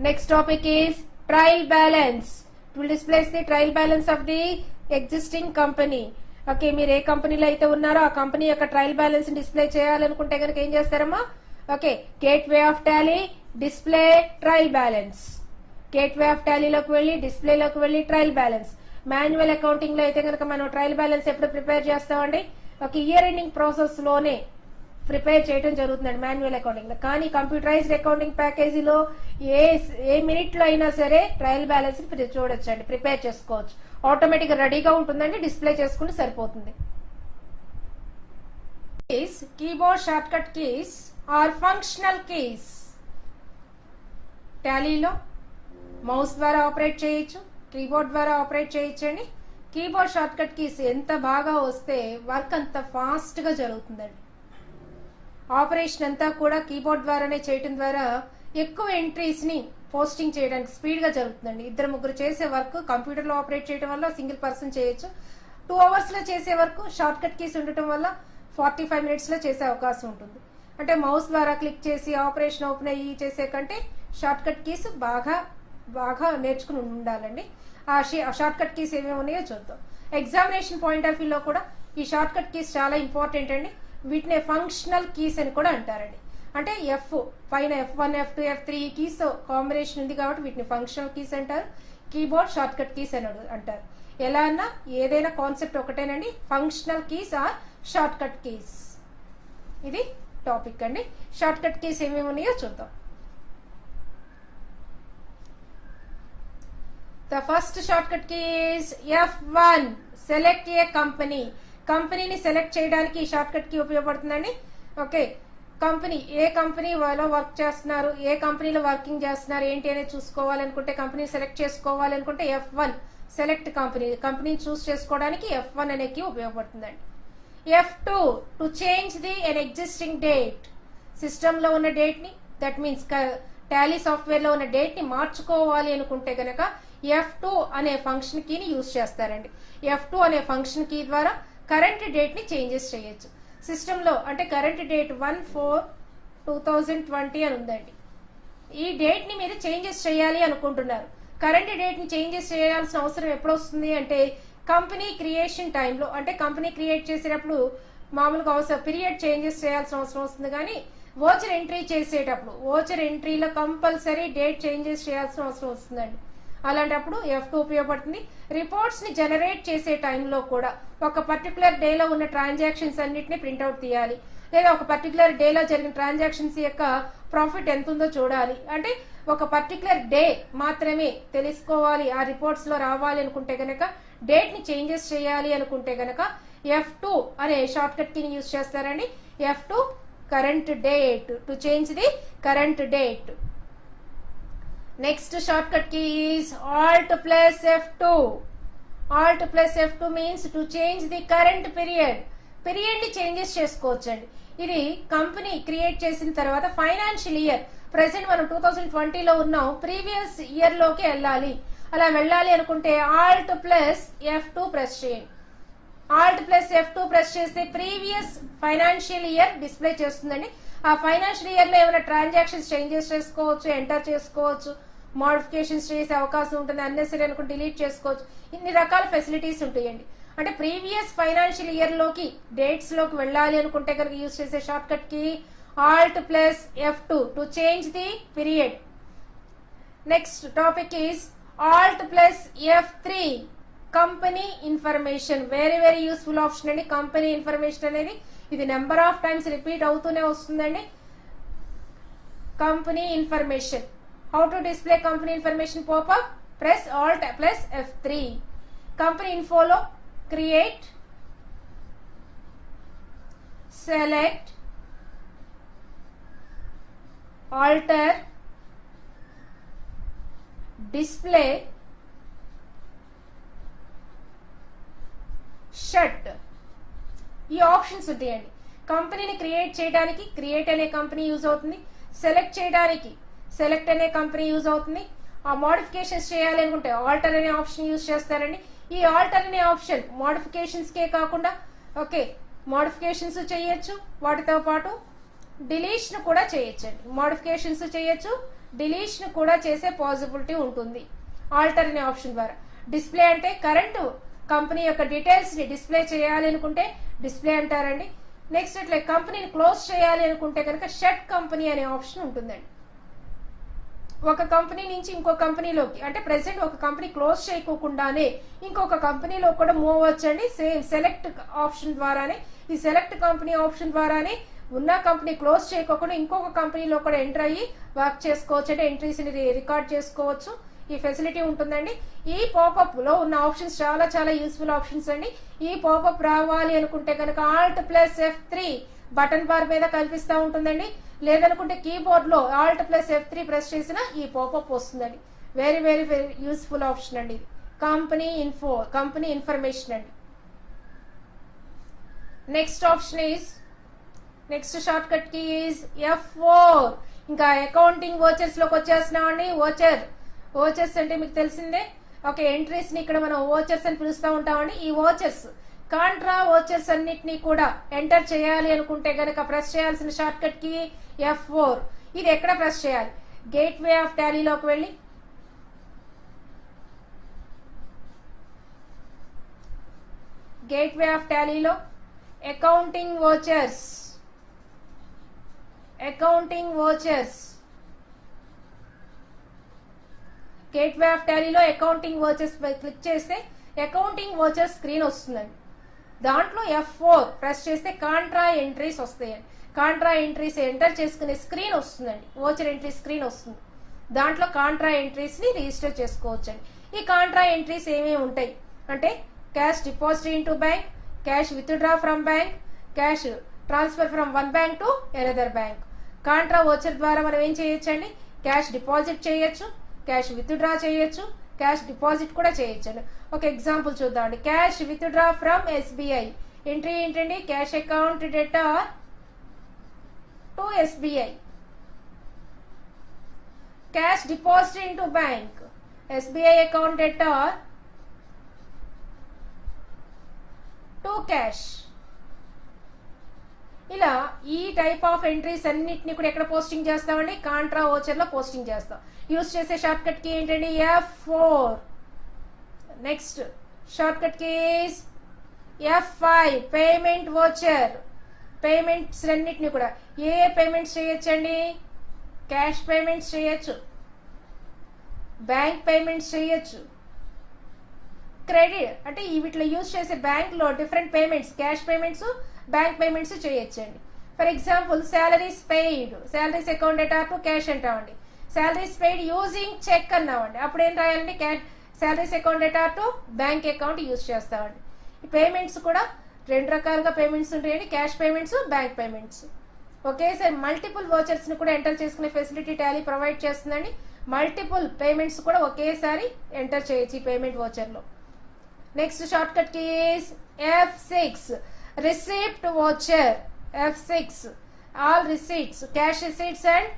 Next topic is trial balance. It will displays the trial balance of the existing company. Okay, మీరు ఏ కంపెనీలో అయితే ఉన్నారో ఆ కంపెనీ యొక్క ట్రయల్ బ్యాలెన్స్ డిస్ప్లే చేయాలనుకుంటే కనుక ఏం చేస్తారమ్మా? Okay, gateway of Tally, display trial balance. Gateway of టాలీలోకి వెళ్ళి డిస్ప్లేలోకి వెళ్ళి ట్రయల్ బ్యాలెన్స్. మాన్యువల్ అకౌంటింగ్ లో అయితే కనుక మనం ట్రయల్ బ్యాలెన్స్ ఎప్పుడు ప్రిపేర్ చేస్తామండి? ఒక ఇయర్ ఎండింగ్ ప్రాసెస్ లోనే ప్రిపేర్ చేయడం జరుగుతుందండి మాన్యువల్ అకౌంటింగ్ లో. కానీ కంప్యూటరైజ్డ్ అకౌంటింగ్ ప్యాకేజీలో ఏ మినిట్ లో అయినా సరే ట్రయల్ బ్యాలెన్స్ చూడొచ్చు అండి, ప్రిపేర్ చేసుకోవచ్చు. ఆటోమేటిక్ గా రెడీగా ఉంటుందండి, డిస్ప్లే చేసుకుంటే సరిపోతుంది. Keyboard shortcut keys or functional keys. టాలీలో మౌస్ ద్వారా ఆపరేట్ చేయొచ్చు, కీబోర్డ్ ద్వారా ఆపరేట్ చేయొచ్చండి. కీబోర్డ్ షార్ట్ కట్ కీస్ ఎంత బాగా వస్తే వర్క్ అంత ఫాస్ట్ గా జరుగుతుందండి. ఆపరేషన్ అంతా కూడా కీబోర్డ్ ద్వారానే చేయటం ద్వారా ఎక్కువ ఎంట్రీస్ ని పోస్టింగ్ చేయడానికి స్పీడ్ గా జరుగుతుందండి. 2-3 చేసే వర్క్ కంప్యూటర్ లో ఆపరేట్ చేయడం వల్ల సింగిల్ పర్సన్ చేయొచ్చు. 2 hours లో చేసే వర్క్ షార్ట్ కట్ కీస్ ఉండటం వల్ల 45 minutes లో చేసే అవకాశం ఉంటుంది. అంటే మౌస్ ద్వారా క్లిక్ చేసి ఆపరేషన్ ఓపెన్ అయ్యి చేసే కంటే షార్ట్ కట్ కీస్ బాగా నేర్చుకుని ఉండాలండి. ఆ షార్ట్ కట్ కీస్ ఏమేమి ఉన్నాయో చూద్దాం. ఎగ్జామినేషన్ పాయింట్ ఆఫ్ వ్యూలో కూడా ఈ షార్ట్ కట్ కీస్ చాలా ఇంపార్టెంట్ అండి. వీటిని ఫంక్షనల్ కీస్ అని కూడా అంటారండి. అంటే పైన F1, F2, F3 keys combination ఉంది కాబట్టి వీటిని ఫంక్షనల్ కీస్ అంటారు. కీబోర్డ్ షార్ట్ కట్ కీస్ అని అంటారు. ఎలా అన్నా ఏదైనా కాన్సెప్ట్ ఒకటేనండి, functional keys or shortcut keys. ఇది టాపిక్ అండి. షార్ట్ కట్ కీస్ ఏమేమి ఉన్నాయో చూద్దాం. The first shortcut key is F1. Select a company. కంపెనీని సెలెక్ట్ చేయడానికి ఈ షార్ట్ కట్ కీ ఉపయోగపడుతుందండి. ఓకే, కంపెనీ ఏ కంపెనీ వాళ్ళు వర్క్ చేస్తున్నారు, ఏ కంపెనీలో వర్కింగ్ చేస్తున్నారు ఏంటి అనేది చూసుకోవాలనుకుంటే, కంపెనీ సెలెక్ట్ చేసుకోవాలనుకుంటే F1 సెలెక్ట్ కంపెనీని చూస్ చేసుకోవడానికి F1 అనే కీ ఉపయోగపడుతుందండి. F2 to change the an existing date. System లో ఉన్న డేట్ ని, దట్ మీన్స్ టాలీ సాఫ్ట్వేర్ లో ఉన్న డేట్ ని మార్చుకోవాలి అనుకుంటే గనక F2 అనే ఫంక్షన్ కీని యూజ్ చేస్తారండి. F2 అనే ఫంక్షన్ కీ ద్వారా కరెంట్ డేట్ ని చేంజెస్ చేయొచ్చు. సిస్టమ్ లో అంటే కరెంట్ డేట్ 1/4/2020 అని ఉందండి. ఈ డేట్ ని మీరు చేంజెస్ చేయాలి అనుకుంటున్నారు. కరెంట్ డేట్ ని చేంజెస్ చేయాల్సిన అవసరం ఎప్పుడు వస్తుంది అంటే కంపెనీ క్రియేషన్ టైంలో. అంటే కంపెనీ క్రియేట్ చేసేటప్పుడు మామూలుగా అవసరం పీరియడ్ చేంజెస్ చేయాల్సిన అవసరం వస్తుంది. కానీ వోచర్ ఎంట్రీ చేసేటప్పుడు వోచర్ ఎంట్రీలో కంపల్సరీ డేట్ చేంజెస్ చేయాల్సిన అవసరం వస్తుందండి. అలాంటప్పుడు F2 ఉపయోగపడుతుంది. రిపోర్ట్స్ ని జనరేట్ చేసే టైంలో కూడా ఒక పర్టికులర్ డేలో ఉన్న ట్రాన్సాక్షన్స్ అన్నిటిని ప్రింట్అవుట్ తీయాలి, లేదా ఒక పర్టికులర్ డేలో జరిగిన ట్రాన్సాక్షన్స్ యొక్క ప్రాఫిట్ ఎంత ఉందో చూడాలి. అంటే ఒక పర్టికులర్ డే మాత్రమే తెలుసుకోవాలి, ఆ రిపోర్ట్స్ లో రావాలి అనుకుంటే గనక, డేట్ ని చేంజెస్ చేయాలి అనుకుంటే గనక F2 అనే షార్ట్ కట్ కి యూజ్ చేస్తారండి. F2 current date, to change the current date. Next shortcut key is Alt plus F2. Alt plus F2 means to change the current period. Period ని changes చేసుకోవచ్చండి. ఇది company create చేసిన తర్వాత financial year, present మనం 2020లో ఉన్నాం, previous year లోకి వెళ్ళాలి. అలా వెళ్ళాలి అనుకుంటే Alt plus F2 ప్రెస్ చేయండి. Alt plus F2 ప్రెస్ చేస్తే ప్రీవియస్ ఫైనాన్షియల్ ఇయర్ డిస్ప్లే చేస్తుందండి. ఆ ఫైనాన్షియల్ ఇయర్ లో ఏమైనా ట్రాన్సాక్షన్స్ చేంజెస్ చేసుకోవచ్చు, ఎంటర్ చేసుకోవచ్చు, మోడిఫికేషన్స్ చేసే అవకాశం ఉంటుంది, అన్నెసరీ అనుకుంటే డిలీట్ చేసుకోవచ్చు. ఇన్ని రకాల ఫెసిలిటీస్ ఉంటాయండి. అంటే ప్రీవియస్ ఫైనాన్షియల్ ఇయర్ లోకి డేట్స్ లోకి వెళ్ళాలి అనుకుంటే కనుక యూజ్ చేసే షార్ట్ కట్ కి Alt plus F2 to change the period. Next topic is Alt plus F3 company information. Very very useful option అండి కంపెనీ ఇన్ఫర్మేషన్ అనేది. ఇది నెంబర్ ఆఫ్ టైమ్స్ రిపీట్ అవుతూనే వస్తుందండి. Company information. How to display company information popup? Press Alt plus F3. Company ఇన్ఫోలో create, select, alter, display, shut, ఈ options ఉంటాయండి. కంపెనీని create చేయడానికి క్రియేట్ అనే కంపెనీ యూజ్ అవుతుంది, సెలెక్ట్ చేయడానికి సెలెక్ట్ అనే కంపెనీ యూజ్ అవుతుంది, ఆ మోడిఫికేషన్స్ చేయాలి అనుకుంటే ఆల్టర్ అనే ఆప్షన్ యూజ్ చేస్తారండి. ఈ ఆల్టర్ అనే ఆప్షన్ మోడిఫికేషన్స్ కే కాకుండా ఓకే మోడిఫికేషన్స్ చేయొచ్చు, వాటితో పాటు డిలీషన్ కూడా చేయొచ్చండి. మోడిఫికేషన్స్ చేయొచ్చు, డిలీషన్ కూడా చేసే పాసిబిలిటీ ఉంటుంది ఆల్టర్ అనే ఆప్షన్ ద్వారా. డిస్ప్లే అంటే కరెంట్ కంపెనీ యొక్క డీటెయిల్స్ ని డిస్ప్లే చేయాలి అనుకుంటే డిస్ప్లే అంటారండి. నెక్స్ట్ ఇట్లా కంపెనీని క్లోజ్ చేయాలి అనుకుంటే కనుక షట్ కంపెనీ అనే ఆప్షన్ ఉంటుందండి. ఒక కంపెనీ నుంచి ఇంకో కంపెనీలోకి, అంటే ప్రెసెంట్ ఒక కంపెనీ క్లోజ్ చేయకోకుండానే ఇంకొక కంపెనీలో కూడా మూవ్ అవ్వచ్చండి. సేమ్ సెలెక్ట్ ఆప్షన్ ద్వారానే, ఈ సెలెక్ట్ కంపెనీ ఆప్షన్ ద్వారానే ఉన్న కంపెనీ క్లోజ్ చేయకోకుండా ఇంకొక కంపెనీలో కూడా ఎంటర్ అయ్యి వర్క్ చేసుకోవచ్చు, అంటే ఎంట్రీస్ ని రికార్డ్ చేసుకోవచ్చు. ఈ ఫెసిలిటీ ఉంటుందండి. ఈ పాపప్ లో ఉన్న ఆప్షన్స్ చాలా చాలా యూస్ఫుల్ ఆప్షన్స్ అండి. ఈ పాపప్ రావాలి అనుకుంటే కనుక Alt plus F3 button bar మీద కనిపిస్తూ ఉంటుందండి. లేదనుకుంటే కీబోర్డ్ లో Alt plus F3 ప్రెస్ చేసిన ఈ పాపప్ వస్తుందండి. Very very very useful option అండి ఇది. కంపెనీ ఇన్ఫో, కంపెనీ ఇన్ఫర్మేషన్ అండి. Next option is, next shortcut key is F4. ఇంకా అకౌంటింగ్ వోచర్స్ లోకి వచ్చేస్తున్నామండి. ఓచర్స్ అంటే మీకు తెలిసిందే. ఓకే, ఎంట్రీస్ ని ఇక్కడ మనం ఓచర్స్ అని పిలుస్తూ ఉంటామండి. ఈ ఓచర్స్ కాంట్రా ఓచర్స్ అన్నిటినీ కూడా ఎంటర్ చేయాలి అనుకుంటే గనక ప్రెస్ చేయాల్సిన షార్ట్ కట్ కి F4. ఇది ఎక్కడ ప్రెస్ చేయాలి? గేట్వే ఆఫ్ టాలీలోకి వెళ్ళి గేట్వే ఆఫ్ టాలీలో అకౌంటింగ్ ఓచర్స్, గేట్వే ఆఫ్ టాలీలో అకౌంటింగ్ ఓచర్స్ క్లిక్ చేస్తే అకౌంటింగ్ ఓచర్స్ స్క్రీన్ వస్తుందండి. దాంట్లో F4 ప్రెస్ చేస్తే కాంట్రా ఎంట్రీస్ వస్తాయండి. కాంట్రా ఎంట్రీస్ ఎంటర్ చేసుకునే స్క్రీన్ వస్తుందండి, ఓచర్ ఎంట్రీ స్క్రీన్ వస్తుంది. దాంట్లో కాంట్రా ఎంట్రీస్ ని రిజిస్టర్ చేసుకోవచ్చండి. ఈ కాంట్రా ఎంట్రీస్ ఏమేమి ఉంటాయి అంటే cash deposit into bank, cash withdraw from bank, cash transfer from one bank to another bank. Contra voucher ద్వారా మనం ఏం చేయొచ్చండి? క్యాష్ డిపాజిట్ చేయొచ్చు, క్యాష్ విత్డ్రా చేయొచ్చు, క్యాష్ డిపాజిట్ కూడా చేయొచ్చండి. ఒక ఎగ్జాంపుల్ చూద్దామండి. Cash withdraw from SBI entry ఏంటండి? Cash account debtor to SBI. Cash deposit into bank, SBI account debtor to cash. ఇలా ఈ టైప్ ఆఫ్ ఎంట్రీస్ అన్నిటిని కూడా ఎక్కడ పోస్టింగ్ చేస్తామండి? కాంట్రా ఓచర్ లో పోస్టింగ్ చేస్తాం. యూజ్ చేసే షార్ట్ కట్ కి ఏంటండి? F4. Next shortcut keys F5 payment voucher. Payments అన్నిటిని కూడా ఏ పేమెంట్స్ చేయొచ్చండి? క్యాష్ పేమెంట్స్ చేయొచ్చు, బ్యాంక్ పేమెంట్స్ చేయొచ్చు, క్రెడిట్ అంటే వీటిలో యూజ్ చేసే బ్యాంక్లో different payments, cash payments, bank payments చేయొచ్చండి. For example salaries paid, salaries account debtor to cash అంటామండి. శాలరీస్ పెయిడ్ యూజింగ్ చెక్ అన్నామండి. అప్పుడు ఏం రాయాలండి? Salaries account debtor to bank account use చేస్తామండి. ఈ పేమెంట్స్ కూడా రెండు రకాలుగా పేమెంట్స్ ఉంటాయండి, క్యాష్ పేమెంట్స్, బ్యాంక్ పేమెంట్స్. ఒకేసారి మల్టిపుల్ వోచర్స్ ని కూడా ఎంటర్ చేసుకునే ఫెసిలిటీ టాలీ ప్రొవైడ్ చేస్తుందండి. మల్టిపుల్ పేమెంట్స్ కూడా ఒకేసారి ఎంటర్ చేయొచ్చు ఈ పేమెంట్ వోచర్ లో. Next shortcut keys F6 receipt voucher. F6 all receipts, cash receipts and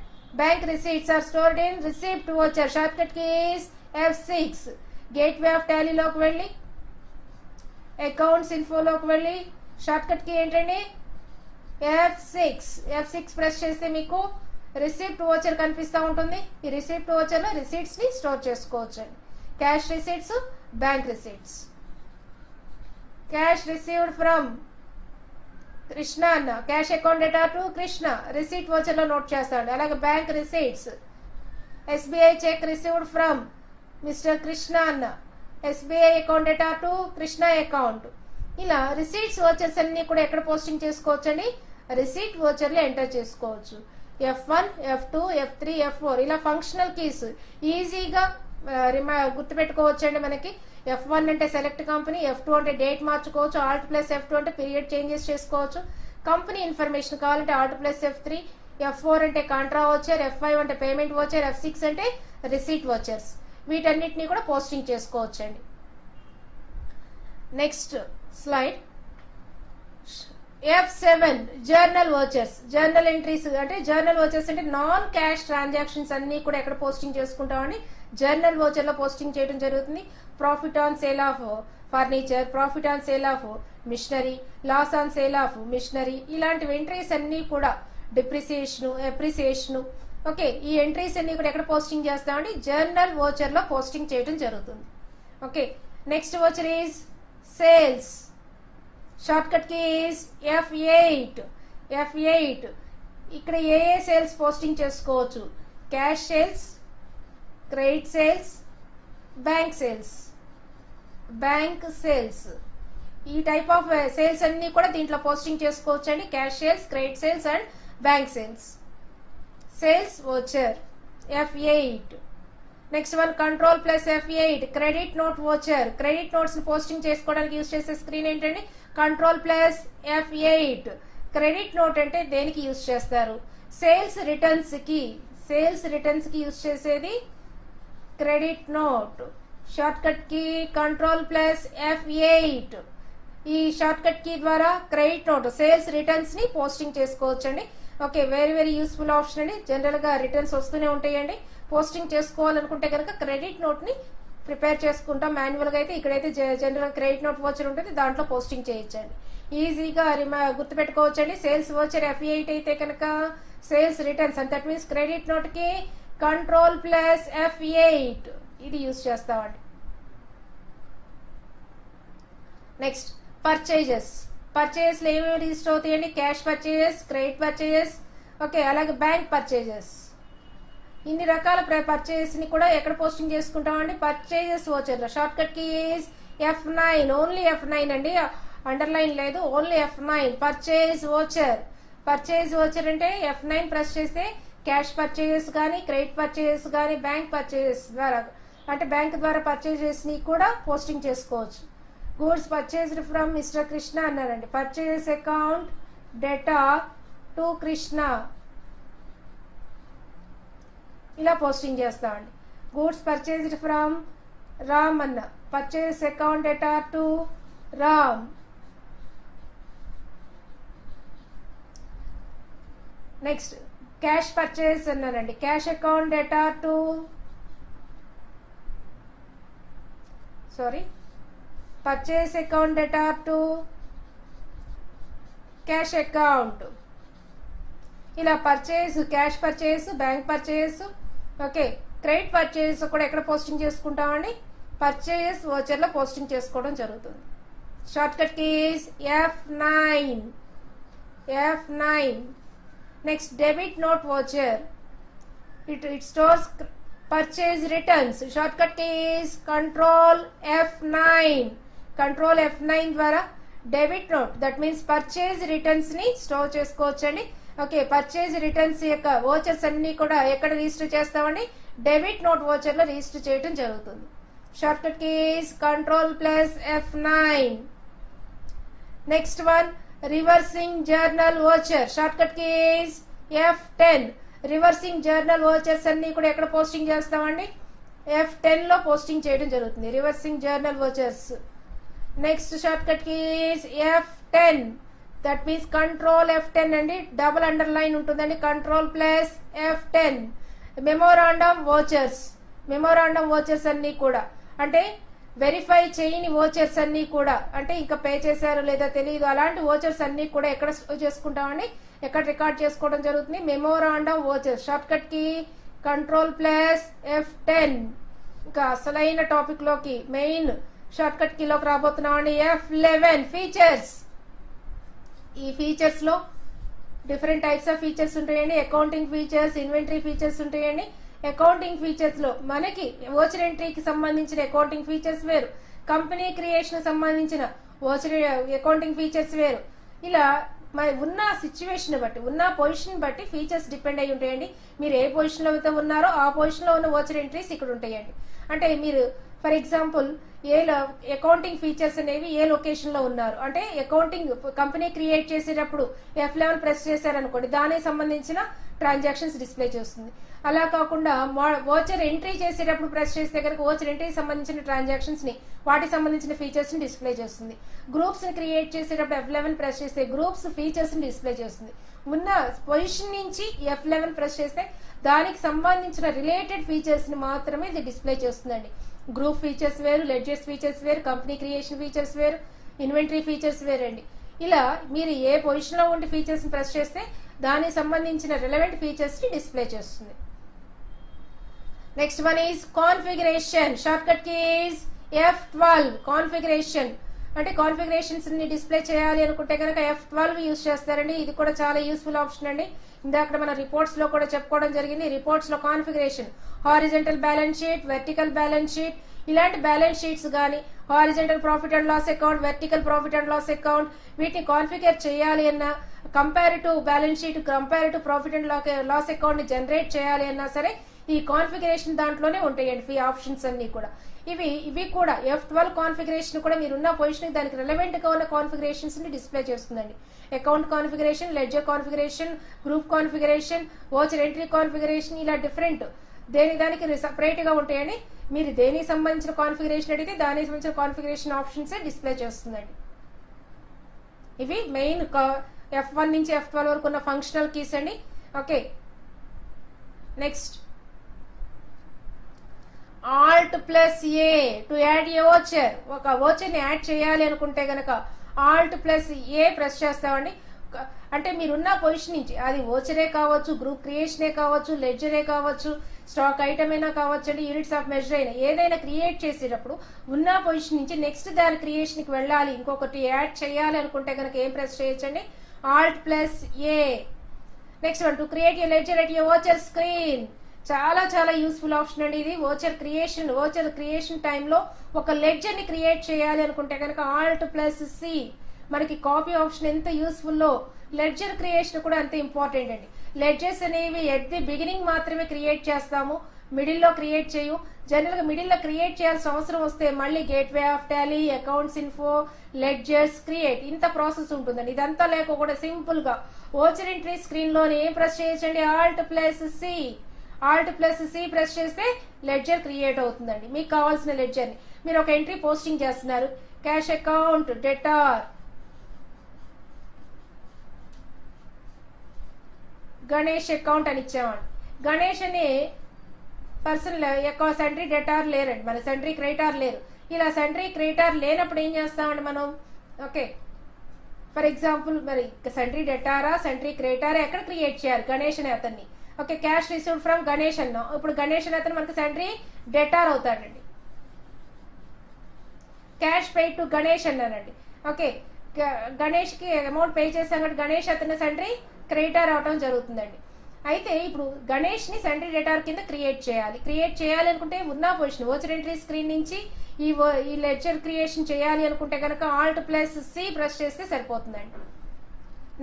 bank receipts are stored in receipt voucher. Shortcut keys F6. Gateway of టాలీలోకి వెళ్ళి accounts ఇన్ఫోలోకి వెళ్ళి short cut key ఏంటండి? F6 press చేస్తే మీకు receipt voucher కనిపిస్తూ ఉంటుంది. ఈ receipt voucher లో రిసీట్స్ ని స్టోర్ చేసుకోవచ్చు అండి. Cash receipts, bank receipts. Cash received from Krishna అన్న, cash account debtor to Krishna receipt voucher లో నోట్ చేస్తాడు. అలాగే bank receipts, SBI cheque received from mister Krishna అన్న, SBI account debtor to Krishna account. ఇలా రిసీట్స్ వోచర్స్ అన్ని కూడా ఎక్కడ పోస్టింగ్ చేసుకోవచ్చు అండి? రిసీట్ వోచర్ లో ఎంటర్ చేసుకోవచ్చు. F1, F2, F3, F4 ఇలా ఫంక్షనల్ కీస్ ఈజీగా గుర్తుపెట్టుకోవచ్చు అండి. మనకి F1 అంటే సెలెక్ట్ కంపెనీ, F2 అంటే డేట్ మార్చుకోవచ్చు, Alt+F2 అంటే పీరియడ్ చేంజెస్ చేసుకోవచ్చు. కంపెనీ ఇన్ఫర్మేషన్ కావాలంటే Alt+F3, F4 అంటే కాంట్రా వోచర్, F5 అంటే పేమెంట్ వోచర్, F6 అంటే రిసీట్ వోచర్స్. వీటన్నిటిని కూడా పోస్టింగ్ చేసుకోవచ్చు అండి. Next slide F7 journal vouchers. Journal entries అంటే జర్నల్ వోచర్స్ అంటే నాన్ క్యాష్ ట్రాన్సాక్షన్స్ అన్ని కూడా ఎక్కడ పోస్టింగ్ చేసుకుంటామని జర్నల్ వోచర్ లో పోస్టింగ్ చేయడం జరుగుతుంది. Profit on sale of furniture, profit on sale of machinery, loss on sale of machinery, ఇలాంటి ఎంట్రీస్ అన్ని కూడా డిప్రిసియేషన్, ఎప్రిసియేషన్. ఓకే, ఈ ఎంట్రీస్ అన్ని కూడా ఎక్కడ పోస్టింగ్ చేస్తామండి? జర్నల్ వోచర్ లో పోస్టింగ్ చేయడం జరుగుతుంది. Okay, next voucher is sales. Shortcut key is F8. ఇక్కడ ఏ సేల్స్ పోస్టింగ్ చేసుకోవచ్చు? Cash sales, credit sales, bank sales. ఈ టైప్ ఆఫ్ సేల్స్ అన్ని కూడా దీంట్లో పోస్టింగ్ చేసుకోవచ్చు అండి. Cash sales, credit sales and bank sales. Sales voucher F8. Next one Ctrl+F8 credit note voucher. Credit notes posting చేసుకోవడానికి use చేసే screen ఏంటండి? Ctrl+F8. Credit note అంటే దేనికి యూజ్ చేస్తారు? సేల్స్ రిటర్న్స్ కి యూజ్ చేసేది credit note. Shortcut key Ctrl+F8. ఈ shortcut key ద్వారా క్రెడిట్ నోట్ సేల్స్ రిటర్న్స్ ని పోస్టింగ్ చేసుకోవచ్చు అండి. ఓకే, వెరీ యూస్ఫుల్ ఆప్షన్ అండి. జనరల్ గా రిటర్న్స్ వస్తూనే ఉంటాయండి. పోస్టింగ్ చేసుకోవాలనుకుంటే కనుక క్రెడిట్ నోట్ ని ప్రిపేర్ చేసుకుంటాం మాన్యువల్ గా. అయితే ఇక్కడైతే జనరల్ క్రెడిట్ నోట్ వోచర్ ఉంటుంది, దాంట్లో పోస్టింగ్ చేయొచ్చండి. ఈజీగా గుర్తుపెట్టుకోవచ్చండి. సేల్స్ వోచర్ F8 అయితే కనుక sales returns and that means credit note కి Ctrl+F8 ఇది యూజ్ చేస్తామండి. Next purchases. పర్చేజెస్ లో ఏమేమి రిజిస్టర్ అవుతాయండి? Cash purchases, credit purchases, okay, అలాగే బ్యాంక్ పర్చేజెస్. ఇన్ని రకాల పర్చేజెస్ ని కూడా ఎక్కడ పోస్టింగ్ చేసుకుంటామండి? పర్చేజెస్ వోచర్ లో. Shortcut key is F9. Only F9 అండి, అండర్లైన్ లేదు, ఓన్లీ F9. పర్చేజ్ వోచర్ అంటే F9 ప్రెస్ చేస్తే క్యాష్ పర్చేజెస్ కానీ, క్రెడిట్ పర్చేజెస్ కానీ, బ్యాంక్ పర్చేజెస్ ద్వారా అంటే బ్యాంక్ ద్వారా పర్చేజెస్ ని కూడా పోస్టింగ్ చేసుకోవచ్చు. Goods purchased from mister Krishna అన్నారండి. Purchases account debtor to Krishna ఇలా పోస్టింగ్ చేస్తామండి. గూడ్స్ పర్చేజ్డ్ ఫ్రమ్ రామ్ అన్న, purchase account debtor to Ram. Next cash purchase అన్నారండి. Cash account debtor to purchase account debtor to cash account. ఇలా purchase, cash purchase, bank purchase, okay, credit purchase కూడా ఎక్కడ posting చేసుకుంటామండి? Purchase voucher లో posting చేసుకోవడం జరుగుతుంది. Short cut keys F9. F9. Next, debit note voucher. It stores purchase returns. Shortcut key is Control F9. Control F9 ద్వారా debit note, that means purchase returns ని store చేసుకోవచ్చండి. Okay, purchase returns యొక్క vouchers అన్ని కూడా ఎక్కడ register చేస్తామండి? Debit note voucher లో register చేయడం జరుగుతుంది. Shortcut keys control plus F9. Next one reversing journal voucher. Shortcut keys F10. Reversing journal vouchers అన్ని కూడా ఎక్కడ పోస్టింగ్ చేస్తామండి? F10 లో పోస్టింగ్ చేయడం జరుగుతుంది, reversing journal vouchers. Next shortcut keys F10, that means control F10 అండి, డబుల్ అండర్ లైన్ ఉంటుందండి, control plus F10. Memorandum vouchers. Memorandum vouchers అన్ని కూడా అంటే వెరిఫై చేయని వోచర్స్ అన్ని కూడా, అంటే ఇంకా పే చేశారో లేదా తెలియదు, అలాంటి వోచర్స్ అన్ని కూడా ఎక్కడ స్టోర్ చేసుకుంటామండి? ఎక్కడ రికార్డ్ చేసుకోవడం జరుగుతుంది? Memorandum vouchers. షార్ట్కట్ కి కంట్రోల్ ప్లస్ F10. ఇంకా అసలైన టాపిక్ లోకి, మెయిన్ షార్ట్కట్ కీలోకి రాబోతున్నామండి. F11 features. ఈ ఫీచర్స్ లో డిఫరెంట్ టైప్స్ ఆఫ్ ఫీచర్స్ ఉంటాయండి. అకౌంటింగ్ ఫీచర్స్, ఇన్వెంటరీ ఫీచర్స్ ఉంటాయండి. అకౌంటింగ్ ఫీచర్స్ లో మనకి వోచర్ ఎంట్రీకి సంబంధించిన అకౌంటింగ్ ఫీచర్స్ వేరు, కంపెనీ క్రియేషన్ సంబంధించిన వోచర్ అకౌంటింగ్ ఫీచర్స్ వేరు. ఇలా ఉన్న సిచ్యువేషన్ బట్టి, ఉన్న పొజిషన్ బట్టి ఫీచర్స్ డిపెండ్ అయి ఉంటాయండి. మీరు ఏ పొజిషన్ లో అయితే ఉన్నారో ఆ పొజిషన్ లో ఉన్న వోచర్ ఎంట్రీస్ ఇక్కడ ఉంటాయండి. అంటే మీరు ఫర్ ఎగ్జాంపుల్ అకౌంటింగ్ ఫీచర్స్ అనేవి ఏ లొకేషన్ లో ఉన్నారు అంటే, అకౌంటింగ్ కంపెనీ క్రియేట్ చేసేటప్పుడు F11 ప్రెస్ చేశారనుకోండి, దానికి సంబంధించిన ట్రాన్సాక్షన్స్ డిస్ప్లే చేస్తుంది. అలా కాకుండా వోచర్ ఎంట్రీ చేసేటప్పుడు ప్రెస్ చేస్తే కనుక వోచర్ ఎంట్రీకి సంబంధించిన ట్రాన్సాక్షన్స్ ని, వాటికి సంబంధించిన ఫీచర్స్ ని డిస్ప్లే చేస్తుంది. గ్రూప్స్ ని క్రియేట్ చేసేటప్పుడు F11 ప్రెస్ చేస్తే గ్రూప్స్ ఫీచర్స్ ని డిస్ప్లే చేస్తుంది. ఉన్న పొజిషన్ నుంచి F11 ప్రెస్ చేస్తే దానికి సంబంధించిన రిలేటెడ్ ఫీచర్స్ ని మాత్రమే ఇది డిస్ప్లే చేస్తుందండి. గ్రూప్ ఫీచర్స్ వేరు, లెడ్జర్స్ ఫీచర్స్ వేరు, కంపెనీ క్రియేషన్ ఫీచర్స్ వేరు, ఇన్వెంటరీ ఫీచర్స్ వేరండి. ఇలా మీరు ఏ పొజిషన్ లో ఉండి ఫీచర్స్ ని ప్రెస్ చేస్తే దానికి సంబంధించిన రిలవెంట్ ఫీచర్స్ ని డిస్ప్లే చేస్తుంది. Next one is configuration. Shortcut keys F12. Configuration అంటే కాన్ఫిగరేషన్స్ ని డిస్ప్లే చేయాలి అనుకుంటే కనుక F12 యూజ్ చేస్తారండి. ఇది కూడా చాలా యూస్ఫుల్ ఆప్షన్ అండి. ఇందాక మన రిపోర్ట్స్ లో కూడా చెప్పుకోవడం జరిగింది. రిపోర్ట్స్ లో configuration, horizontal balance sheet, vertical balance sheet, ఇలాంటి బ్యాలెన్స్ షీట్స్ గానీ, horizontal profit and loss account, vertical profit and loss account, వీటిని కాన్ఫిగర్ చేయాలి అన్నా, comparative balance sheet, comparative profit and loss account ని జనరేట్ చేయాలి అన్నా సరే ఈ కాన్ఫిగరేషన్ దాంట్లోనే ఉంటాయండి ఈ ఆప్షన్స్ అన్ని కూడా. ఇవి కూడా F12 కాన్ఫిగరేషన్ కూడా మీరున్న పొజిషన్ దానికి రిలవెంట్ గా ఉన్న కాన్ఫిగరేషన్స్ ని డిస్ప్లే చేస్తుందండి. Account configuration, ledger configuration, group configuration, voucher entry configuration, ఇలా డిఫరెంట్ దానికి సపరేట్ గా ఉంటాయండి. మీరు దేనికి సంబంధించిన కాన్ఫిగరేషన్ అడిగితే దానికి సంబంధించిన కాన్ఫిగరేషన్ ఆప్షన్స్ డిస్ప్లే చేస్తుందండి. ఇవి మెయిన్ F1 నుంచి F12 వరకు ఉన్న ఫంక్షనల్ కీస్ అండి. Okay, next Alt plus A to add A voucher. ఒక వోచర్ ని యాడ్ చేయాలి అనుకుంటే గనక Alt ప్లస్ A ప్రెస్ చేస్తామండి. అంటే మీరున్న పొజిషన్ నుంచి, అది వోచరే కావచ్చు, గ్రూప్ క్రియేషనే కావచ్చు, లెడ్జరే కావచ్చు, స్టాక్ ఐటమ్ అయినా కావచ్చు అండి, యూనిట్స్ ఆఫ్ మెజర్ అయినా ఏదైనా క్రియేట్ చేసేటప్పుడు ఉన్న పొజిషన్ నుంచి నెక్స్ట్ దాని క్రియేషన్ కి వెళ్ళాలి, ఇంకొకటి యాడ్ చేయాలి అనుకుంటే కనుక ఏం ప్రెస్ చేయొచ్చండి? Alt plus A. Next one to create a ledger at a voucher screen. చాలా చాలా యూస్ఫుల్ ఆప్షన్ అండి ఇది. వోచర్ క్రియేషన్ టైంలో ఒక లెడ్జర్ ని క్రియేట్ చేయాలి అనుకుంటే కనుక Alt ప్లస్ C. మనకి కాపీ ఆప్షన్ ఎంత యూస్ఫుల్ లో లెడ్జర్ క్రియేషన్ కూడా అంత ఇంపార్టెంట్ అండి. లెడ్జర్స్ అనేవి ఎట్ ది బిగినింగ్ మాత్రమే క్రియేట్ చేస్తాము, మిడిల్ లో క్రియేట్ చేయు. జనరల్ గా మిడిల్ లో క్రియేట్ చేయాల్సిన అవసరం వస్తే మళ్ళీ gateway of Tally, accounts info, ledgers create, ఇంత ప్రాసెస్ ఉంటుందండి. ఇదంతా లేకపోతే సింపుల్ గా వోచర్ ఎంట్రీ స్క్రీన్ లోనే ఏం ప్రెస్ చేయొచ్చండి? Alt plus C. Alt plus C press చేస్తే లెడ్జర్ క్రియేట్ అవుతుందండి. మీకు కావాల్సిన లెడ్జర్ ని మీరు ఒక ఎంట్రీ పోస్టింగ్ చేస్తున్నారు, cash account debtor Ganesh account అని ఇచ్చామండి. గణేష్ అనే పర్సన్ ఎక్కువ సెంట్రీ డెటార్ లేరండి, మన సెంట్రీ క్రెడిటార్ లేరు. ఇలా సెంట్రీ క్రెడిటార్ లేనప్పుడు ఏం చేస్తామండి మనం? ఓకే, ఫర్ ఎగ్జాంపుల్ మరి సెంట్రీ డెటారా సెంట్రీ క్రెడిటారా ఎక్కడ క్రియేట్ చేయాలి? గణేష్ అనే అతన్ని. Okay, cash received from Ganesh అన్నాం. ఇప్పుడు గణేష్ అనే అతను మనకి సెంట్రీ డెటార్ అవుతాడండి. క్యాష్ పెయిడ్ టు గణేష్ అన్నానండి. ఓకే, గణేష్ కి అమౌంట్ పే చేశాం కాబట్టి గణేష్ అతని సండ్రి క్రెడిటర్ అవడం జరుగుతుందండి. అయితే ఇప్పుడు గణేష్ ని సండ్రి డేటార్ కింద క్రియేట్ చేయాలనుకుంటే ఉన్న పొజిషన్ ఓచర్ ఎంట్రీ స్క్రీన్ నుంచి ఈ లెడ్జర్ క్రియేషన్ చేయాలి అనుకుంటే కనుక Alt+C ప్రెస్ చేస్తే సరిపోతుందండి.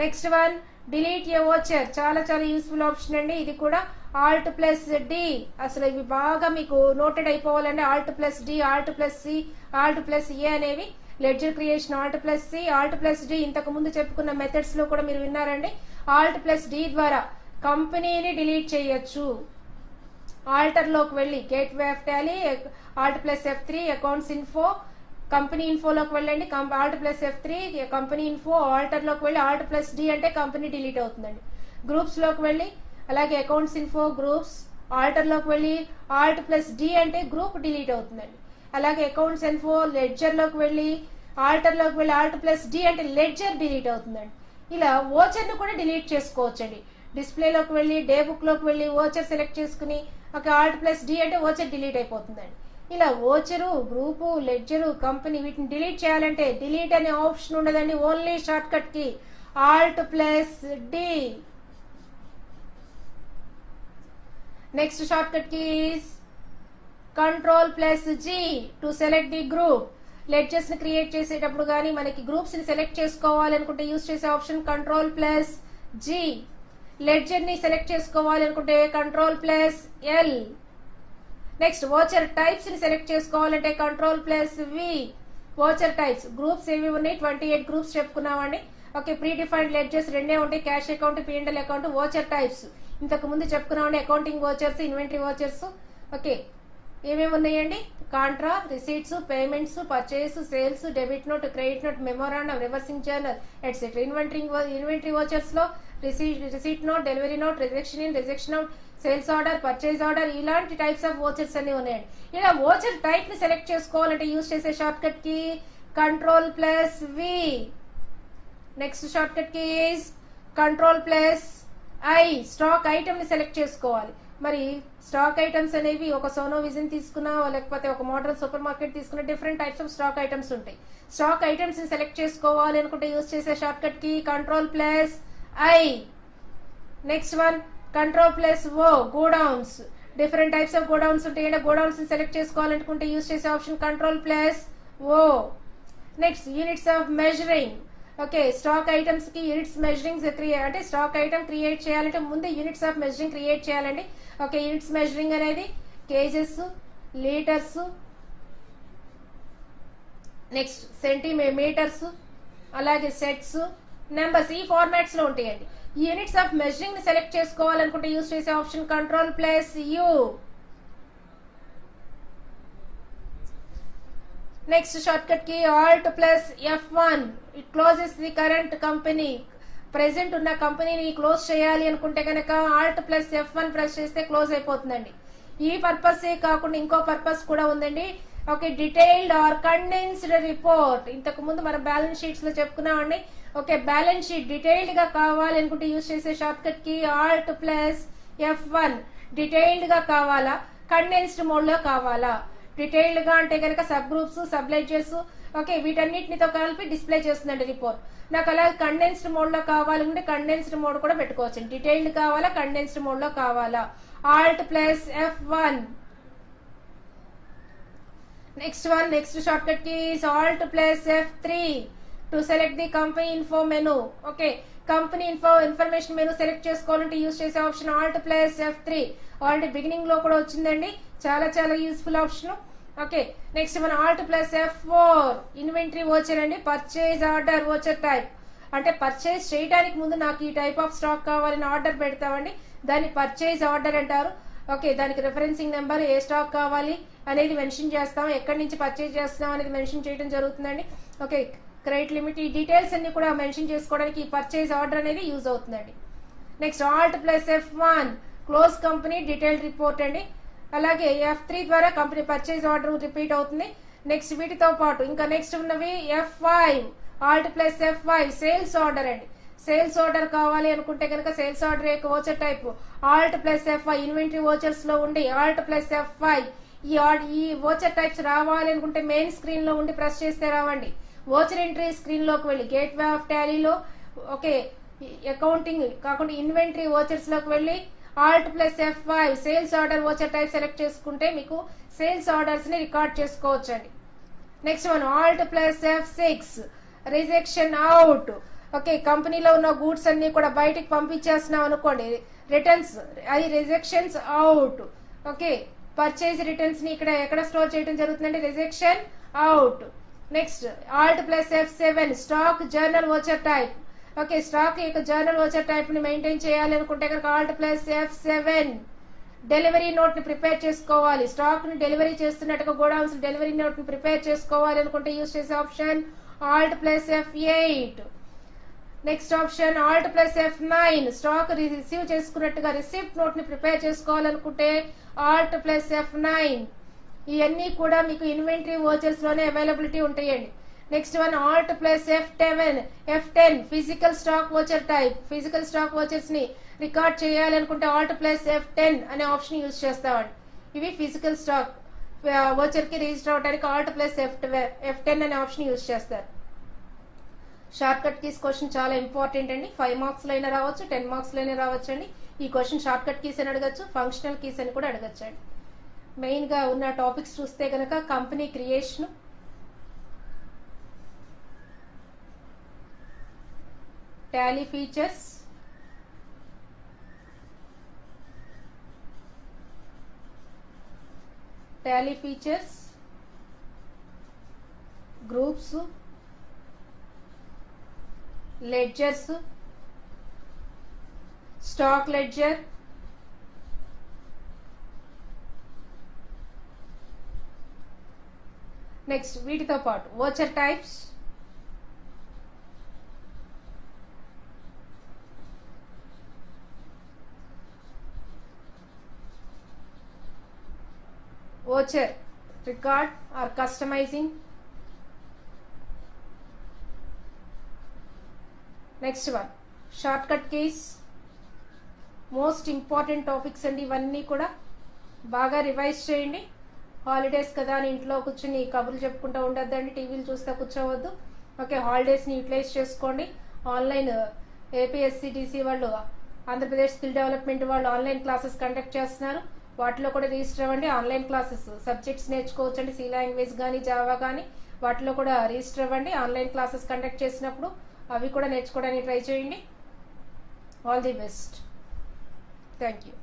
నెక్స్ట్ వన్ డిలీట్ ఏ ఓచర్, చాలా చాలా యూస్ఫుల్ ఆప్షన్ అండి ఇది కూడా. Alt+D, అసలు ఇవి బాగా మీకు నోటెడ్ అయిపోవాలండి. Alt+D, Alt+C, Alt+A అనేవి లెడ్జర్ క్రియేషన్. Alt+C, Alt+D ఇంతకు ముందు చెప్పుకున్న మెథడ్స్ లో కూడా మీరు విన్నారండి. Alt+D ద్వారా కంపెనీని డిలీట్ చేయొచ్చు. ఆల్టర్ లోకి వెళ్ళి gateway of Tally, Alt+F3 accounts info, company ఇన్ఫోలోకి వెళ్ళండి. Alt+F3 కంపెనీ ఇన్ఫో, ఆల్టర్ లోకి వెళ్ళి Alt+D అంటే కంపెనీ డిలీట్ అవుతుందండి. గ్రూప్స్ లోకి వెళ్ళి అలాగే అకౌంట్స్ ఇన్ఫో గ్రూప్స్, ఆల్టర్ లోకి వెళ్ళి Alt+D అంటే గ్రూప్ డిలీట్ అవుతుందండి. అలాగే అకౌంట్స్ ఇన్ఫో లెడ్జర్ లోకి వెళ్ళి ఆల్టర్ లోకి వెళ్ళి Alt+D అంటే లెడ్జర్ డిలీట్ అవుతుందండి. ఇలా ఓచర్ ను కూడా డిలీట్ చేసుకోవచ్చండి. డిస్ప్లేలోకి వెళ్ళి డే బుక్ లోకి వెళ్ళి ఓచర్ సెలెక్ట్ చేసుకుని ఒక Alt+D అంటే ఓచర్ డిలీట్ అయిపోతుందండి. ఇలా ఓచరు, గ్రూపు, లెడ్జరు, కంపెనీ వీటిని డిలీట్ చేయాలంటే డిలీట్ అనే ఆప్షన్ ఉండదండి. ఓన్లీ షార్ట్ కట్ కి Alt+D. Next shortcut keys Ctrl+G to select the group. Ledgers ని క్రియేట్ చేసేటప్పుడు కానీ మనకి గ్రూప్స్ ని సెలెక్ట్ చేసుకోవాలనుకుంటే యూజ్ చేసే ఆప్షన్ Ctrl+G. లెడ్జర్ ని సెలెక్ట్ చేసుకోవాలనుకుంటే Ctrl+L. నెక్స్ట్ ఓచర్ టైప్స్ ని సెలెక్ట్ చేసుకోవాలంటే Ctrl+V. ఓచర్ టైప్స్ గ్రూప్స్ ఏవి ఉన్నాయి, 28 గ్రూప్స్ చెప్పుకున్నామండి. ఓకే, ప్రీ డిఫైన్డ్ లెడ్జర్స్ రెండే ఉంటాయి, cash account, P&L account. Voucher types ఇంతకు ముందు చెప్పుకున్నామండి, accounting vouchers, inventory vouchers. Okay, ఏమేమి ఉన్నాయండి? Contra, receipts, payments, purchase, sales, debit note, credit note, memorandum, reversing journal etcetera. Inventory vouchers లో receipt note, delivery note, rejection note, sales order, purchase order, ఇలాంటి types of vouchers అన్ని ఉన్నాయండి. ఇలా voucher type ని select చేసుకోవాలంటే use చేసే shortcut కి Ctrl+V. Next shortcut కి Ctrl+I. స్టాక్ ఐటమ్ ని సెలెక్ట్ చేసుకోవాలి. మరి స్టాక్ ఐటమ్స్ అనేవి ఒక సోనో విజన్ తీసుకున్నా లేకపోతే ఒక మోడర్న్ సూపర్ మార్కెట్ తీసుకున్న different types of stock items ఉంటాయి. స్టాక్ ఐటమ్స్ ని సెలెక్ట్ చేసుకోవాలి అనుకుంటే యూజ్ చేసే షార్ట్ కట్ కి Ctrl+I. Next one Ctrl+O. Godowns, different types of godowns ఉంటాయి. గోడౌన్స్ ని సెలెక్ట్ చేసుకోవాలనుకుంటే యూజ్ చేసే option Ctrl+O. Next units of measuring. Okay, stock items కి యూనిట్స్ మెజరింగ్ అంటే స్టాక్ ఐటమ్ క్రియేట్ చేయాలంటే ముందు యూనిట్స్ ఆఫ్ మెజరింగ్ క్రియేట్ చేయాలండి. ఓకే, యూనిట్స్ మెజరింగ్ అనేది కేజెస్, లీటర్స్, నెక్స్ట్ సెంటీమీటర్స్, అలాగే సెట్స్, నెంబర్స్, ఈ ఫార్మాట్స్ లో ఉంటాయండి. ఈ యూనిట్స్ ఆఫ్ మెజరింగ్ ని సెలెక్ట్ చేసుకోవాలనుకుంటే యూజ్ చేసే option Ctrl+U. Next shortcut కి Alt+F1. It closes the current company. Present ఉన్న కంపెనీని క్లోజ్ చేయాలి అనుకుంటే కనుక Alt+F1 ప్రెస్ చేస్తే క్లోజ్ అయిపోతుందండి. ఈ పర్పస్ కాకుండా ఇంకో పర్పస్ కూడా ఉందండి. Okay, detailed or condensed report. ఇంతకు ముందు మనం బ్యాలెన్స్ షీట్స్ లో చెప్పుకున్నామండి. ఓకే, బ్యాలెన్స్ షీట్ డీటెయిల్డ్ గా కావాలి అనుకుంటే యూజ్ చేసే షార్ట్ కట్ కి Alt+F1. డీటెయిల్డ్ గా కావాలా, కండెన్స్డ్ మోడ్ లో కావాలా? డీటెయిల్డ్ గా అంటే కనుక sub groups, sub ledgers, okay, వీటన్నిటితో కలిపి డిస్ప్లే చేస్తుందండి రిపోర్ట్. నాకు అలా కండెన్స్డ్ మోడ్ లో కావాలంటే కండెన్స్డ్ మోడ్ కూడా పెట్టుకోవచ్చు. డీటెయిల్డ్ కావాలా, కండెన్స్డ్ మోడ్ లో కావాలా? Alt+F1. నెక్స్ట్ షార్ట్ కట్ కి Alt+F3 to select the company info menu. Okay, company information menu select చేసుకోవాలంటే యూజ్ చేసే ఆప్షన్ Alt+F3. ఆల్రెడీ బిగినింగ్ లో కూడా వచ్చిందండి, చాలా చాలా యూస్ఫుల్ ఆప్షన్. ఓకే, నెక్స్ట్ మన Alt+F4. ఇన్వెంటరీ ఓచర్ అండి, పర్చేజ్ ఆర్డర్ ఓచర్ టైప్. అంటే పర్చేజ్ చేయడానికి ముందు నాకు ఈ టైప్ ఆఫ్ స్టాక్ కావాలని ఆర్డర్ పెడతామండి, దాన్ని పర్చేజ్ ఆర్డర్ అంటారు. ఓకే, దానికి రెఫరెన్సింగ్ నెంబర్, ఏ స్టాక్ కావాలి అనేది మెన్షన్ చేస్తాం, ఎక్కడి నుంచి పర్చేజ్ చేస్తున్నాం అనేది మెన్షన్ చేయడం జరుగుతుందండి. ఓకే, క్రెడిట్ లిమిట్, ఈ డీటెయిల్స్ అన్ని కూడా మెన్షన్ చేసుకోవడానికి ఈ పర్చేజ్ ఆర్డర్ అనేది యూజ్ అవుతుందండి. Next Alt+F1 close company detail report అండి. అలాగే F3 ద్వారా కంపెనీ పర్చేజ్ ఆర్డర్ రిపీట్ అవుతుంది. నెక్స్ట్ వీటితో పాటు ఇంకా నెక్స్ట్ ఉన్నవి F5. Alt+F5 సేల్స్ ఆర్డర్ అండి. సేల్స్ ఆర్డర్ కావాలి అనుకుంటే కనుక సేల్స్ ఆర్డర్ యొక్క voucher type Alt+F5. Inventory vouchers లో ఉండి Alt+F5. ఈ ఓచర్ టైప్స్ రావాలి అనుకుంటే మెయిన్ స్క్రీన్ లో ఉండి ప్రెస్ చేస్తే రావండి. వోచర్ ఎంట్రీ స్క్రీన్ లోకి వెళ్ళి గేట్వే ఆఫ్ టాలీలో ఓకే అకౌంటింగ్ కాకుండా ఇన్వెంటరీ వోచర్స్ లోకి వెళ్ళి Alt plus F5 sales order voucher type select చేసుకుంటే మీకు సేల్స్ ఆర్డర్స్ ని రికార్డ్ చేసుకోవచ్చండి. Next one Alt plus F6 rejection out. Okay కంపెనీలో ఉన్న గూడ్స్ అన్ని కూడా బయటికి పంపించేస్తున్నాం అనుకోండి, రిటర్న్స్ అది rejections out. Okay purchase returns ని ఇక్కడ ఎక్కడ స్టోర్ చేయడం జరుగుతుందంటే rejection out. Next Alt plus F7 stock journal voucher type. Okay stock యొక్క జర్నల్ వోచర్ టైప్ ని మెయింటైన్ చేయాలి అనుకుంటే కనుక Alt plus F7 delivery note ని ప్రిపేర్ చేసుకోవాలి. స్టాక్ ని డెలివరీ చేస్తున్నట్టుగా గోడౌన్స్ డెలివరీ నోట్ ని ప్రిపేర్ చేసుకోవాలి అనుకుంటే యూజ్ చేసే option Alt plus F8. Next option Alt plus F9 stock receive చేసుకున్నట్టుగా రిసిప్ట్ నోట్ ని ప్రిపేర్ చేసుకోవాలనుకుంటే Alt plus F9. ఇవన్నీ కూడా మీకు ఇన్వెంటరీ వోచర్స్ లోనే అవైలబిలిటీ ఉంటాయండి. Next one Alt plus F10 physical stock voucher type. Physical stock vouchers ని record చేయాలనుకుంటే Alt plus F10 అనే ఆప్షన్ యూజ్ చేస్తామండి. ఇవి ఫిజికల్ స్టాక్ వోచర్ కి రిజిస్టర్ అవడానికి Alt plus F10 అనే ఆప్షన్ యూజ్ చేస్తారు. షార్ట్ కట్ కీస్ క్వశ్చన్ చాలా ఇంపార్టెంట్ అండి. 5 మార్క్స్ లో అయినా రావచ్చు, 10 మార్క్స్ లో అయినా రావచ్చు అండి. ఈ క్వశ్చన్ షార్ట్ కట్ కీస్ అని అడగచ్చు, ఫంక్షనల్ కీస్ అని కూడా అడగచ్చు అండి. మెయిన్ గా ఉన్న టాపిక్స్ చూస్తే కనుక company creation, Tally features, groups, ledgers, stock ledger, next వీటితో పాటు voucher types, voucher record or customizing. Next one shortcut keys. Most important topics అండి ఇవన్నీ కూడా. బాగా రివైజ్ చేయండి. హాలిడేస్ కదా అని ఇంట్లో కూర్చుని కబుర్లు చెప్పుకుంటూ ఉండొద్దండి, టీవీలు చూస్తూ కూర్చోవద్దు. ఓకే హాలిడేస్ ని యూటిలైజ్ చేసుకోండి. ఆన్లైన్ ఏపీఎస్సిటిసి వాళ్ళు, ఆంధ్రప్రదేశ్ స్కిల్ డెవలప్మెంట్ వాళ్ళు ఆన్లైన్ క్లాసెస్ కండక్ట్ చేస్తున్నారు. వాటిలో కూడా రిజిస్టర్ అవ్వండి. ఆన్లైన్ క్లాసెస్ సబ్జెక్ట్స్ నేర్చుకోవచ్చండి, సి లాంగ్వేజ్ కానీ జావా కానీ వాటిలో కూడా రిజిస్టర్ అవ్వండి. ఆన్లైన్ క్లాసెస్ కండక్ట్ చేసినప్పుడు అవి కూడా నేర్చుకోవడానికి ట్రై చేయండి. All the best. Thank you.